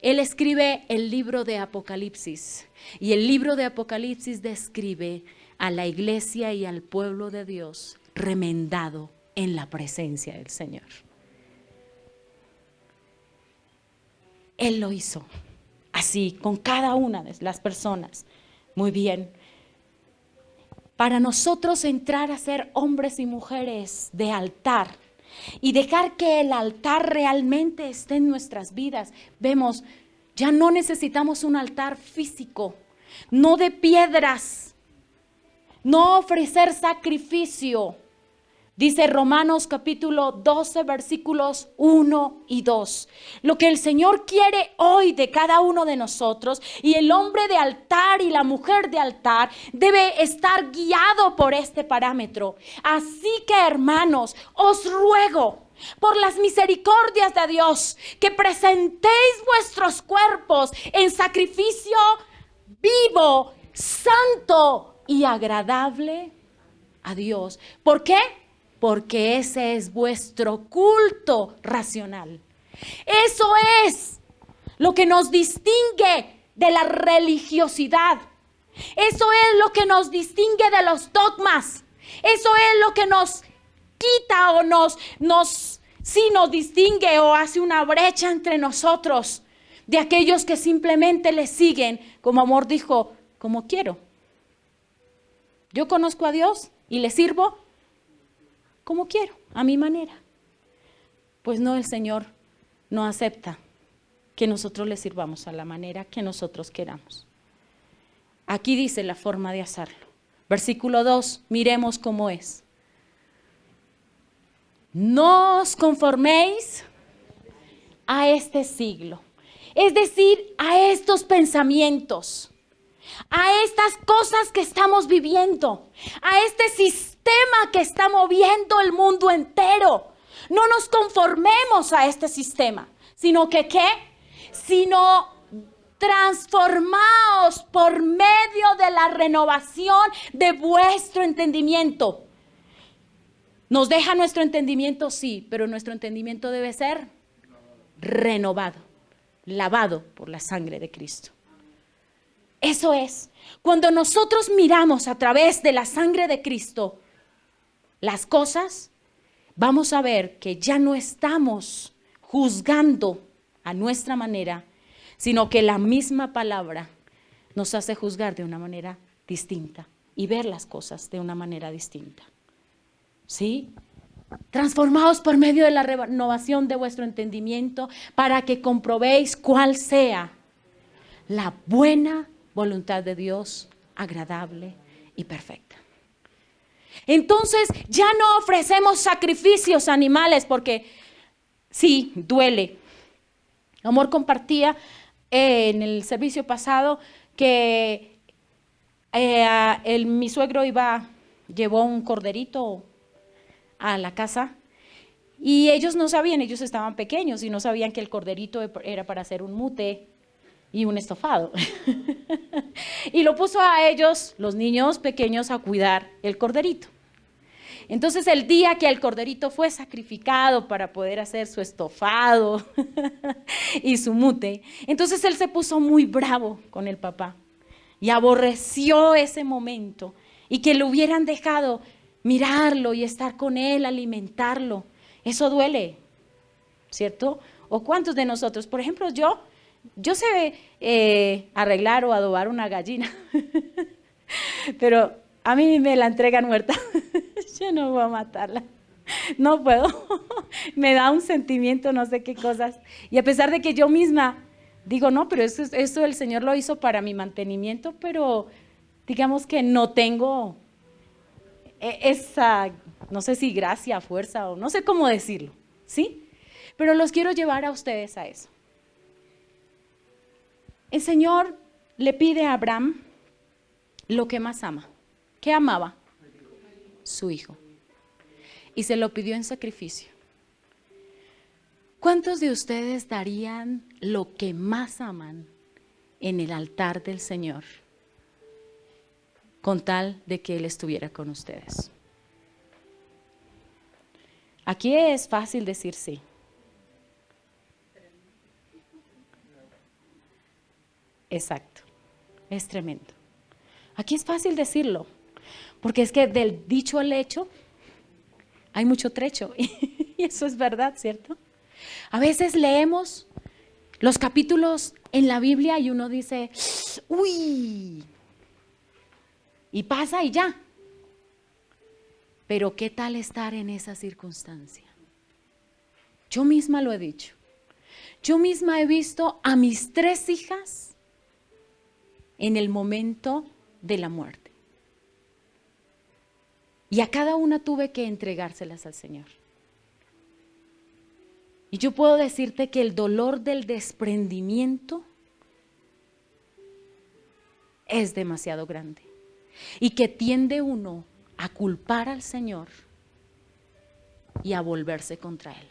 D: él escribe el libro de Apocalipsis. Y el libro de Apocalipsis describe a la iglesia y al pueblo de Dios remendado en la presencia del Señor. Él lo hizo así con cada una de las personas. Muy bien. Para nosotros entrar a ser hombres y mujeres de altar y dejar que el altar realmente esté en nuestras vidas, vemos, ya no necesitamos un altar físico, no de piedras, no ofrecer sacrificio. Dice Romanos capítulo 12, versículos 1 y 2. Lo que el Señor quiere hoy de cada uno de nosotros, y el hombre de altar y la mujer de altar debe estar guiado por este parámetro. Así que, hermanos, os ruego por las misericordias de Dios que presentéis vuestros cuerpos en sacrificio vivo, santo y agradable a Dios. ¿Por qué? Porque ese es vuestro culto racional. Eso es lo que nos distingue de la religiosidad. Eso es lo que nos distingue de los dogmas. Eso es lo que nos quita o nos distingue o hace una brecha entre nosotros de aquellos que simplemente le siguen, como Amor dijo, como quiero. Yo conozco a Dios y le sirvo como quiero, a mi manera. Pues no, el Señor no acepta que nosotros le sirvamos a la manera que nosotros queramos. Aquí dice la forma de hacerlo. Versículo 2, miremos cómo es. No os conforméis a este siglo, es decir, a estos pensamientos, a estas cosas que estamos viviendo, a este sistema que está moviendo el mundo entero. No nos conformemos a este sistema, sino que ¿qué? Sino transformaos por medio de la renovación de vuestro entendimiento. ¿Nos deja nuestro entendimiento? Sí, pero nuestro entendimiento debe ser renovado, lavado por la sangre de Cristo. Eso es, cuando nosotros miramos a través de la sangre de Cristo las cosas, vamos a ver que ya no estamos juzgando a nuestra manera, sino que la misma palabra nos hace juzgar de una manera distinta y ver las cosas de una manera distinta. ¿Sí? Transformaos por medio de la renovación de vuestro entendimiento para que comprobéis cuál sea la buena voluntad de Dios, agradable y perfecta. Entonces ya no ofrecemos sacrificios animales porque sí, duele. Amor compartía en el servicio pasado que mi suegro llevó un corderito a la casa y ellos no sabían, ellos estaban pequeños y no sabían que el corderito era para hacer un mute y un estofado. Y lo puso a ellos, los niños pequeños, a cuidar el corderito. Entonces el día que el corderito fue sacrificado para poder hacer su estofado y su mute, entonces él se puso muy bravo con el papá y aborreció ese momento y que lo hubieran dejado mirarlo y estar con él, alimentarlo. Eso duele, ¿cierto? ¿O cuántos de nosotros? Por ejemplo, yo sé arreglar o adobar una gallina, pero a mí me la entregan muerta. Yo no voy a matarla, no puedo. Me da un sentimiento, no sé qué cosas. Y a pesar de que yo misma digo, no, pero eso el Señor lo hizo para mi mantenimiento, pero digamos que no tengo esa, no sé si gracia, fuerza o no sé cómo decirlo, ¿sí? Pero los quiero llevar a ustedes a eso. El Señor le pide a Abraham lo que más ama. ¿Qué amaba? Su hijo. Y se lo pidió en sacrificio. ¿Cuántos de ustedes darían lo que más aman en el altar del Señor con tal de que Él estuviera con ustedes? Aquí es fácil decir sí. Exacto, es tremendo. Aquí es fácil decirlo, porque es que del dicho al hecho hay mucho trecho, y eso es verdad, ¿cierto? A veces leemos los capítulos en la Biblia y uno dice, uy, y pasa y ya. Pero ¿qué tal estar en esa circunstancia? Yo misma lo he dicho. Yo misma he visto a mis 3 hijas en el momento de la muerte. Y a cada una tuve que entregárselas al Señor. Y yo puedo decirte que el dolor del desprendimiento es demasiado grande. Y que tiende uno a culpar al Señor y a volverse contra Él.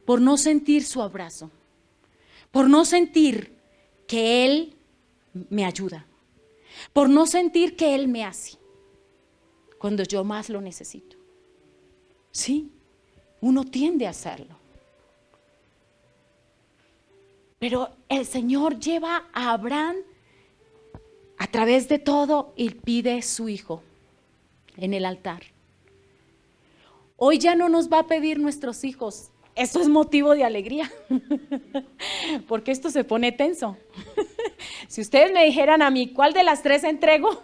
D: Por no sentir su abrazo. Por no sentir que Él me ayuda. Por no sentir que Él me hace cuando yo más lo necesito. Sí, uno tiende a hacerlo. Pero el Señor lleva a Abraham a través de todo y pide su hijo en el altar. Hoy ya no nos va a pedir nuestros hijos. Eso es motivo de alegría, porque esto se pone tenso. Si ustedes me dijeran a mí, ¿cuál de las 3 entrego?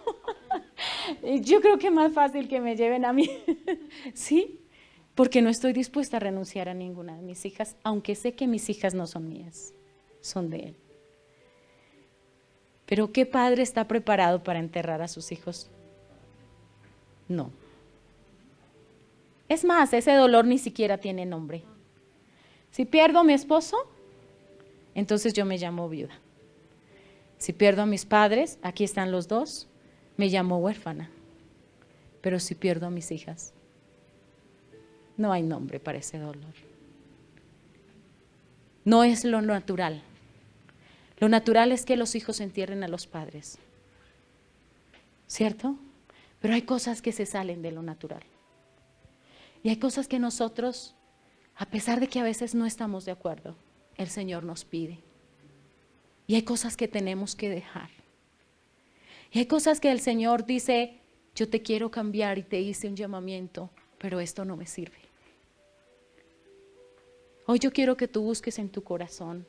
D: Yo creo que es más fácil que me lleven a mí, ¿sí? Porque no estoy dispuesta a renunciar a ninguna de mis hijas, aunque sé que mis hijas no son mías, son de Él. Pero ¿qué padre está preparado para enterrar a sus hijos? No. Es más, ese dolor ni siquiera tiene nombre. Si pierdo a mi esposo, entonces yo me llamo viuda. Si pierdo a mis padres, aquí están los 2, me llamo huérfana. Pero si pierdo a mis hijas, no hay nombre para ese dolor. No es lo natural. Lo natural es que los hijos entierren a los padres, ¿cierto? Pero hay cosas que se salen de lo natural. Y hay cosas que nosotros, a pesar de que a veces no estamos de acuerdo, el Señor nos pide. Y hay cosas que tenemos que dejar. Y hay cosas que el Señor dice, yo te quiero cambiar y te hice un llamamiento, pero esto no me sirve. Hoy yo quiero que tú busques en tu corazón.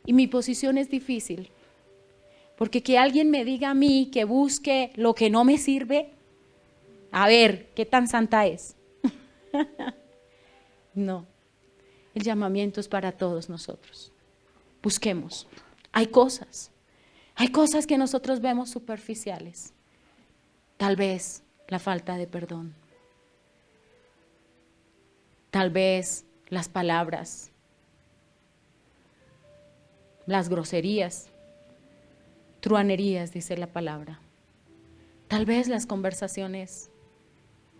D: Y mi posición es difícil, porque que alguien me diga a mí que busque lo que no me sirve, a ver, ¿qué tan santa es? No, el llamamiento es para todos nosotros. Busquemos. Hay cosas que nosotros vemos superficiales. Tal vez la falta de perdón. Tal vez las palabras, las groserías, truanerías, dice la palabra. Tal vez las conversaciones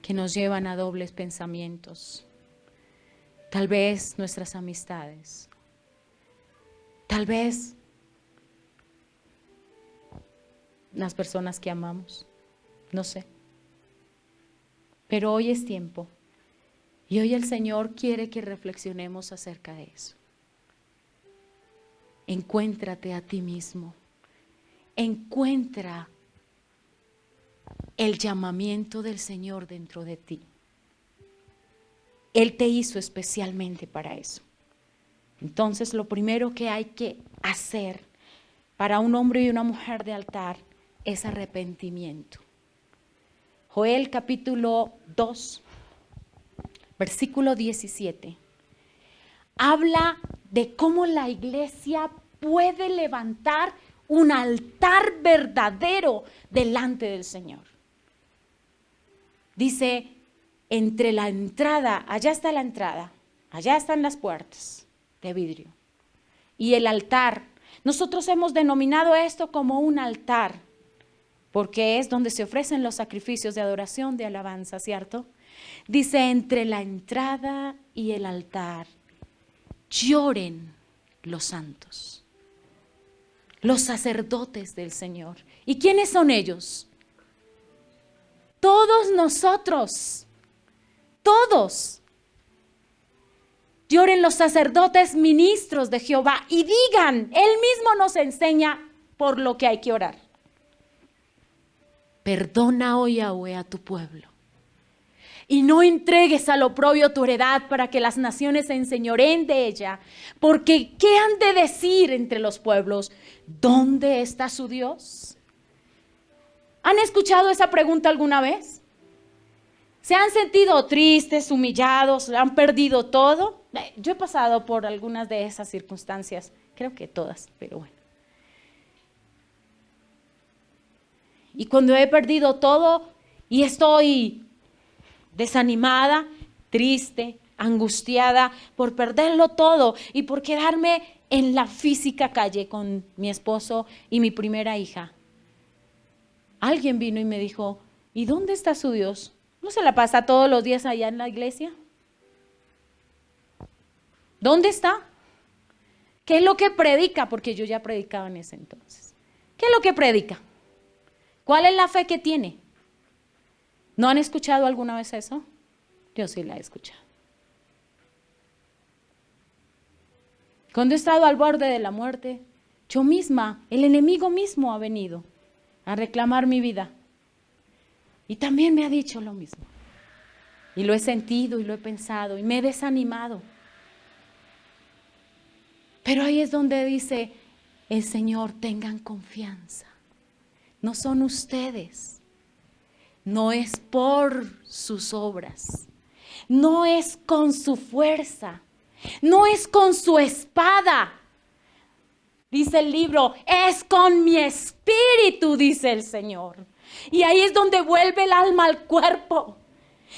D: que nos llevan a dobles pensamientos. Tal vez nuestras amistades. Tal vez las personas que amamos. No sé. Pero hoy es tiempo. Y hoy el Señor quiere que reflexionemos acerca de eso. Encuéntrate a ti mismo. Encuentra el llamamiento del Señor dentro de ti. Él te hizo especialmente para eso. Entonces, lo primero que hay que hacer para un hombre y una mujer de altar es arrepentimiento. Joel capítulo 2, versículo 17. Habla de cómo la iglesia puede levantar un altar verdadero delante del Señor. Dice, entre la entrada, allá está la entrada, allá están las puertas de vidrio. Y el altar, nosotros hemos denominado esto como un altar, porque es donde se ofrecen los sacrificios de adoración, de alabanza, ¿cierto? Dice, entre la entrada y el altar, lloren los santos, los sacerdotes del Señor. ¿Y quiénes son ellos? Todos nosotros, todos. Lloren los sacerdotes ministros de Jehová y digan, Él mismo nos enseña por lo que hay que orar. Perdona, oh Yahweh, a tu pueblo, y no entregues al oprobio tu heredad para que las naciones se enseñoreen de ella, porque ¿qué han de decir entre los pueblos? ¿Dónde está su Dios? ¿Han escuchado esa pregunta alguna vez? ¿Se han sentido tristes, humillados, han perdido todo? Yo he pasado por algunas de esas circunstancias, creo que todas, pero bueno. Y cuando he perdido todo y estoy desanimada, triste, angustiada por perderlo todo y por quedarme en la física calle con mi esposo y mi primera hija, alguien vino y me dijo, ¿y dónde está su Dios? ¿No se la pasa todos los días allá en la iglesia? ¿Dónde está? ¿Qué es lo que predica? Porque yo ya predicaba en ese entonces. ¿Qué es lo que predica? ¿Cuál es la fe que tiene? ¿No han escuchado alguna vez eso? Yo sí la he escuchado. Cuando he estado al borde de la muerte, yo misma, el enemigo mismo ha venido a reclamar mi vida. Y también me ha dicho lo mismo. Y lo he sentido y lo he pensado y me he desanimado. Pero ahí es donde dice el Señor, tengan confianza. No son ustedes. No es por sus obras. No es con su fuerza. No es con su espada. Dice el libro, es con mi espíritu, dice el Señor. Y ahí es donde vuelve el alma al cuerpo.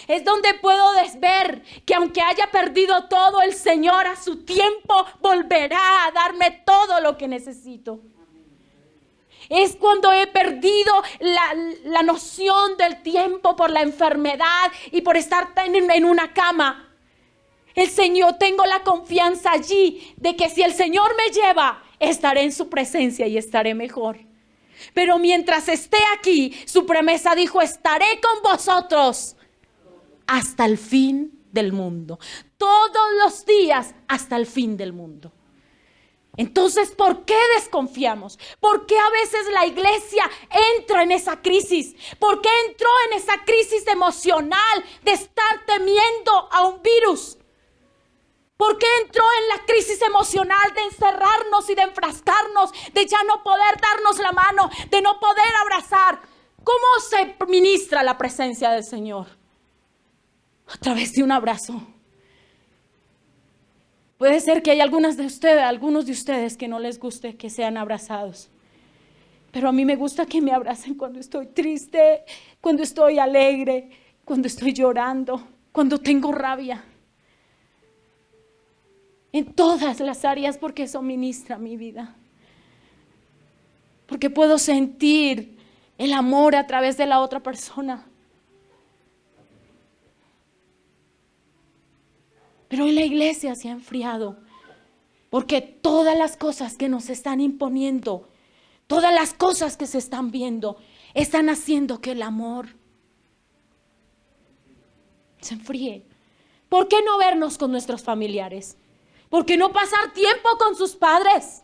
D: Es donde puedo ver que aunque haya perdido todo, el Señor a su tiempo volverá a darme todo lo que necesito. Es cuando he perdido la noción del tiempo por la enfermedad y por estar en una cama. El Señor, tengo la confianza allí de que si el Señor me lleva, estaré en su presencia y estaré mejor. Pero mientras esté aquí, su promesa dijo, estaré con vosotros hasta el fin del mundo. Todos los días hasta el fin del mundo. Entonces, ¿por qué desconfiamos? ¿Por qué a veces la iglesia entra en esa crisis? ¿Por qué entró en esa crisis emocional de estar temiendo a un virus? ¿Por qué entró en la crisis emocional de encerrarnos y de enfrascarnos, de ya no poder darnos la mano, de no poder abrazar? ¿Cómo se ministra la presencia del Señor? A través de un abrazo. Puede ser que hay algunos de ustedes que no les guste que sean abrazados. Pero a mí me gusta que me abracen cuando estoy triste, cuando estoy alegre, cuando estoy llorando, cuando tengo rabia. En todas las áreas, porque eso ministra mi vida. Porque puedo sentir el amor a través de la otra persona. Pero hoy la iglesia se ha enfriado, porque todas las cosas que nos están imponiendo, todas las cosas que se están viendo, están haciendo que el amor se enfríe. ¿Por qué no vernos con nuestros familiares? ¿Por qué no pasar tiempo con sus padres?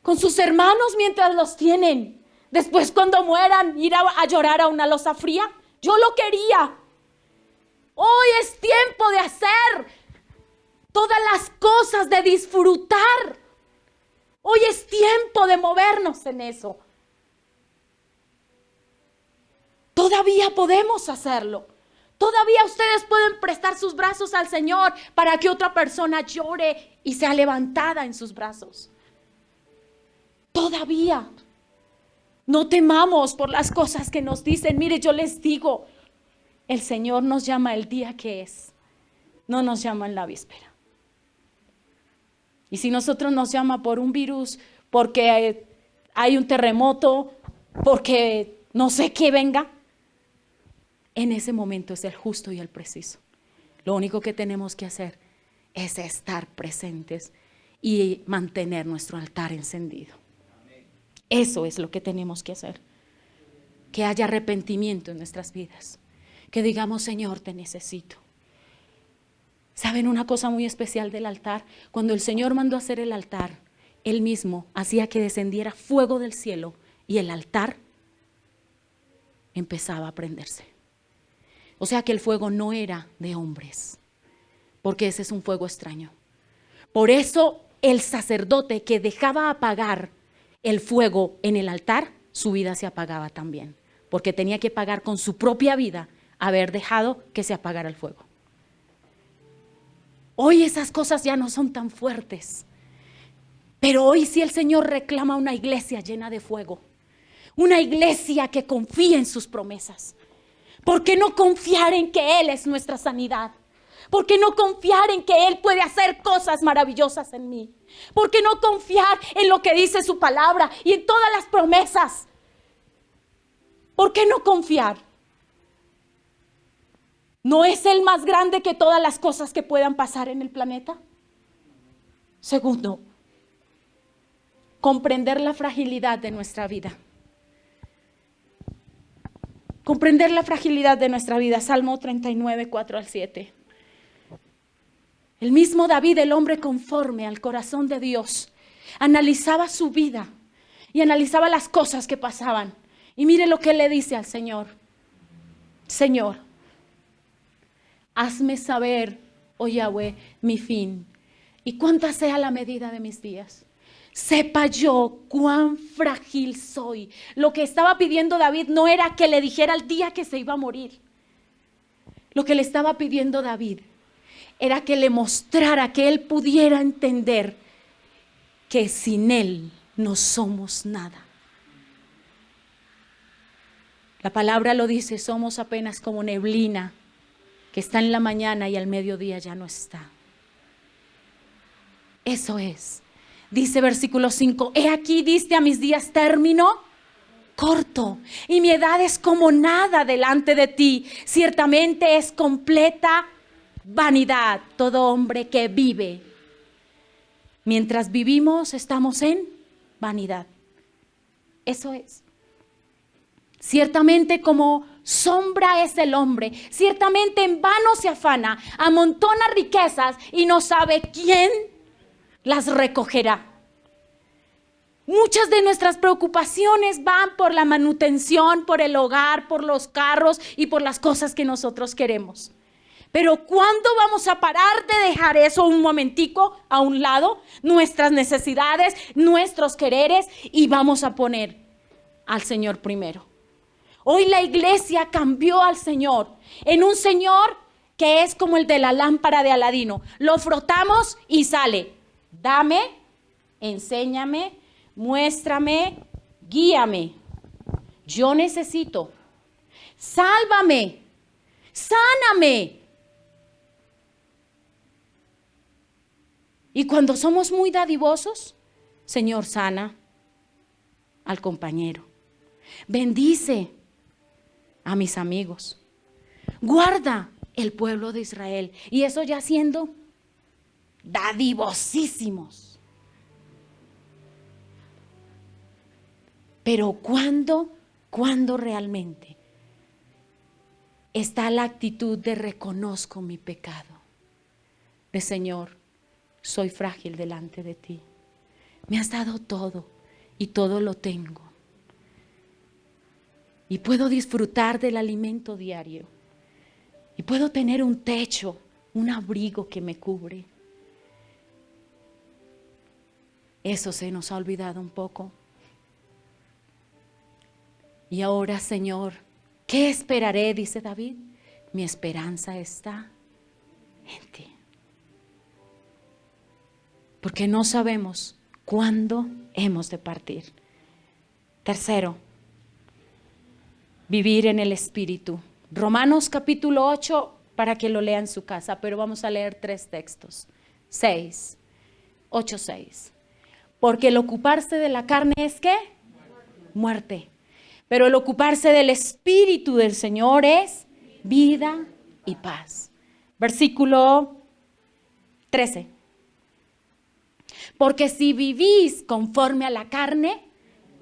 D: Con sus hermanos mientras los tienen. Después, cuando mueran, ir a llorar a una loza fría. Yo lo quería. Hoy es tiempo de hacer todas las cosas, de disfrutar. Hoy es tiempo de movernos en eso. Todavía podemos hacerlo. Todavía ustedes pueden prestar sus brazos al Señor para que otra persona llore y sea levantada en sus brazos. Todavía no temamos por las cosas que nos dicen. Mire, yo les digo, el Señor nos llama el día que es, no nos llama en la víspera. Y si nosotros nos llama por un virus, porque hay un terremoto, porque no sé qué venga, en ese momento es el justo y el preciso. Lo único que tenemos que hacer es estar presentes y mantener nuestro altar encendido. Eso es lo que tenemos que hacer. Que haya arrepentimiento en nuestras vidas. Que digamos, Señor, te necesito. ¿Saben una cosa muy especial del altar? Cuando el Señor mandó a hacer el altar, Él mismo hacía que descendiera fuego del cielo y el altar empezaba a prenderse. O sea que el fuego no era de hombres, porque ese es un fuego extraño. Por eso el sacerdote que dejaba apagar el fuego en el altar, su vida se apagaba también, porque tenía que pagar con su propia vida haber dejado que se apagara el fuego. Hoy esas cosas ya no son tan fuertes, pero hoy sí el Señor reclama una iglesia llena de fuego, una iglesia que confía en sus promesas. ¿Por qué no confiar en que Él es nuestra sanidad? ¿Por qué no confiar en que Él puede hacer cosas maravillosas en mí? ¿Por qué no confiar en lo que dice su palabra y en todas las promesas? ¿Por qué no confiar? ¿No es Él más grande que todas las cosas que puedan pasar en el planeta? Segundo, comprender la fragilidad de nuestra vida. Comprender la fragilidad de nuestra vida. Salmo 39, 4 al 7. El mismo David, el hombre conforme al corazón de Dios, analizaba su vida y analizaba las cosas que pasaban. Y mire lo que le dice al Señor. Señor, hazme saber, oh Yahweh, mi fin y cuánta sea la medida de mis días. Sepa yo cuán frágil soy. Lo que estaba pidiendo David no era que le dijera el día que se iba a morir. Lo que le estaba pidiendo David era que le mostrara, que él pudiera entender que sin él no somos nada. La palabra lo dice, somos apenas como neblina que está en la mañana y al mediodía ya no está. Eso es. Dice versículo 5, he aquí diste a mis días término corto y mi edad es como nada delante de ti. Ciertamente es completa vanidad todo hombre que vive. Mientras vivimos estamos en vanidad. Eso es. Ciertamente como sombra es el hombre, ciertamente en vano se afana, amontona riquezas y no sabe quién las recogerá. Muchas de nuestras preocupaciones van por la manutención, por el hogar, por los carros y por las cosas que nosotros queremos. Pero ¿cuándo vamos a parar de dejar eso un momentico a un lado? Nuestras necesidades, nuestros quereres, y vamos a poner al Señor primero. Hoy la iglesia cambió al Señor en un Señor que es como el de la lámpara de Aladino. Lo frotamos y sale. Dame, enséñame, muéstrame, guíame. Yo necesito. Sálvame, sáname. Y cuando somos muy dadivosos, Señor, sana al compañero. Bendice a mis amigos. Guarda el pueblo de Israel. Y eso ya siendo dadivosísimos. Pero ¿cuándo realmente está la actitud de reconozco mi pecado? De Señor, soy frágil delante de ti. Me has dado todo y todo lo tengo. Y puedo disfrutar del alimento diario. Y puedo tener un techo, un abrigo que me cubre. Eso se nos ha olvidado un poco. Y ahora, Señor, ¿qué esperaré? Dice David. Mi esperanza está en ti. Porque no sabemos ¿Cuándo hemos de partir? Tercero, vivir en el Espíritu. Romanos capítulo 8, para que lo lea en su casa, pero vamos a leer 3 textos. 8, 6. Porque el ocuparse de la carne es ¿qué? Muerte. Pero el ocuparse del Espíritu del Señor es vida y paz. Versículo 13. Porque si vivís conforme a la carne,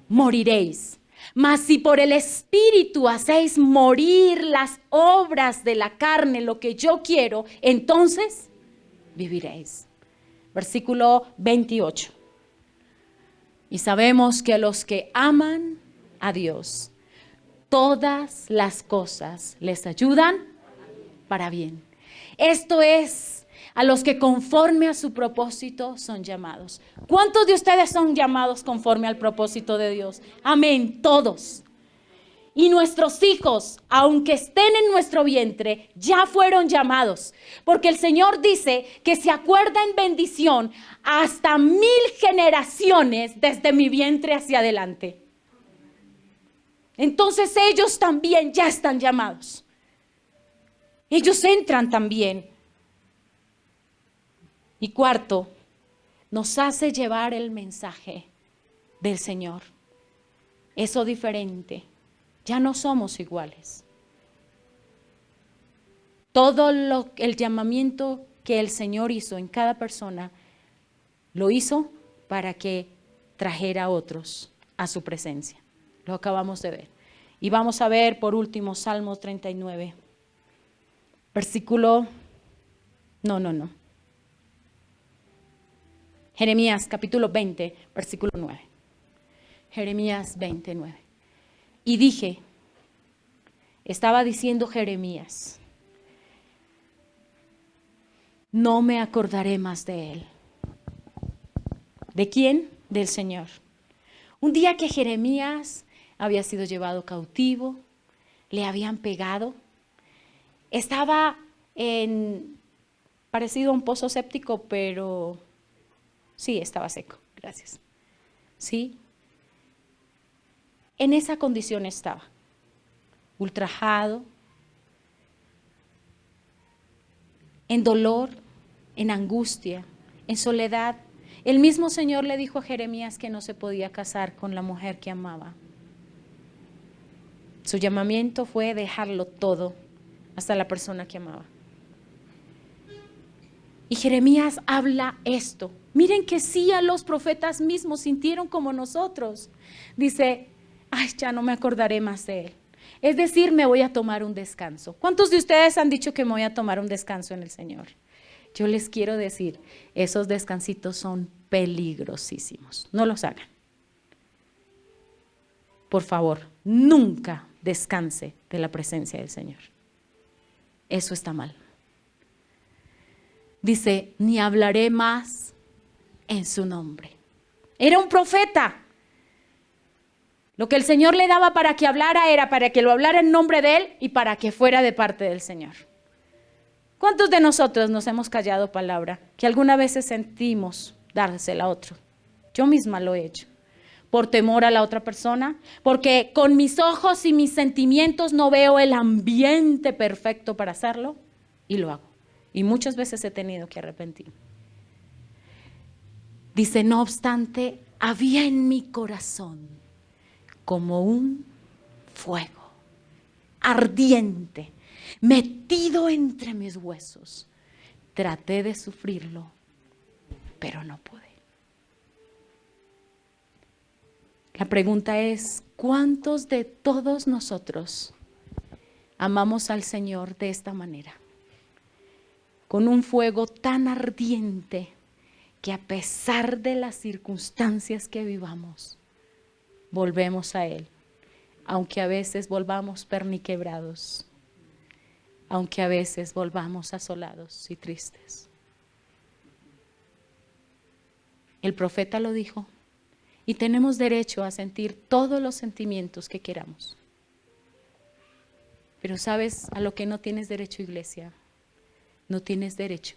D: moriréis. Mas si por el Espíritu hacéis morir las obras de la carne, lo que yo quiero, entonces viviréis. Versículo 28. Y sabemos que a los que aman a Dios, todas las cosas les ayudan para bien. Esto es, a los que conforme a su propósito son llamados. ¿Cuántos de ustedes son llamados conforme al propósito de Dios? Amén, todos. Y nuestros hijos, aunque estén en nuestro vientre, ya fueron llamados. Porque el Señor dice que se acuerda en bendición hasta 1000 generaciones desde mi vientre hacia adelante. Entonces ellos también ya están llamados. Ellos entran también. Y cuarto, nos hace llevar el mensaje del Señor. Eso diferente. Ya no somos iguales. Todo el llamamiento que el Señor hizo en cada persona, lo hizo para que trajera a otros a su presencia. Lo acabamos de ver. Y vamos a ver por último Salmo 39. Versículo, no. Jeremías capítulo 20, versículo 9. Jeremías 29. Y dije, estaba diciendo Jeremías, no me acordaré más de él. ¿De quién? Del Señor. Un día que Jeremías había sido llevado cautivo, le habían pegado, estaba parecido a un pozo séptico, pero sí, estaba seco, gracias. Sí. En esa condición estaba, ultrajado, en dolor, en angustia, en soledad. El mismo Señor le dijo a Jeremías que no se podía casar con la mujer que amaba. Su llamamiento fue dejarlo todo, hasta la persona que amaba. Y Jeremías habla esto. Miren que sí, a los profetas mismos sintieron como nosotros. Dice, ay, ya no me acordaré más de él. Es decir, me voy a tomar un descanso. ¿Cuántos de ustedes han dicho que me voy a tomar un descanso en el Señor? Yo les quiero decir, esos descansitos son peligrosísimos. No los hagan. Por favor, nunca descanse de la presencia del Señor. Eso está mal. Dice, ni hablaré más en su nombre. Era un profeta. Lo que el Señor le daba para que hablara era para que lo hablara en nombre de Él y para que fuera de parte del Señor. ¿Cuántos de nosotros nos hemos callado palabra que alguna vez sentimos dársela a otro? Yo misma lo he hecho. Por temor a la otra persona, porque con mis ojos y mis sentimientos no veo el ambiente perfecto para hacerlo y lo hago. Y muchas veces he tenido que arrepentir. Dice, no obstante, había en mi corazón como un fuego ardiente, metido entre mis huesos. Traté de sufrirlo, pero no pude. La pregunta es, ¿cuántos de todos nosotros amamos al Señor de esta manera? Con un fuego tan ardiente que a pesar de las circunstancias que vivamos, volvemos a Él, aunque a veces volvamos perniquebrados, aunque a veces volvamos asolados y tristes. El profeta lo dijo, y tenemos derecho a sentir todos los sentimientos que queramos. Pero ¿sabes a lo que no tienes derecho, iglesia? No tienes derecho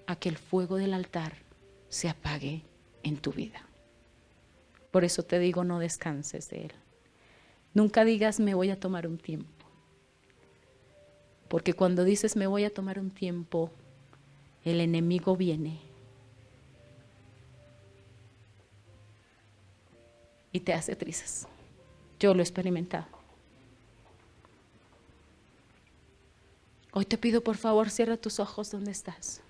D: a que el fuego del altar se apague en tu vida. Por eso te digo, no descanses de Él. Nunca digas, me voy a tomar un tiempo. Porque cuando dices, me voy a tomar un tiempo, el enemigo viene y te hace trizas. Yo lo he experimentado. Hoy te pido, por favor, cierra tus ojos donde estás.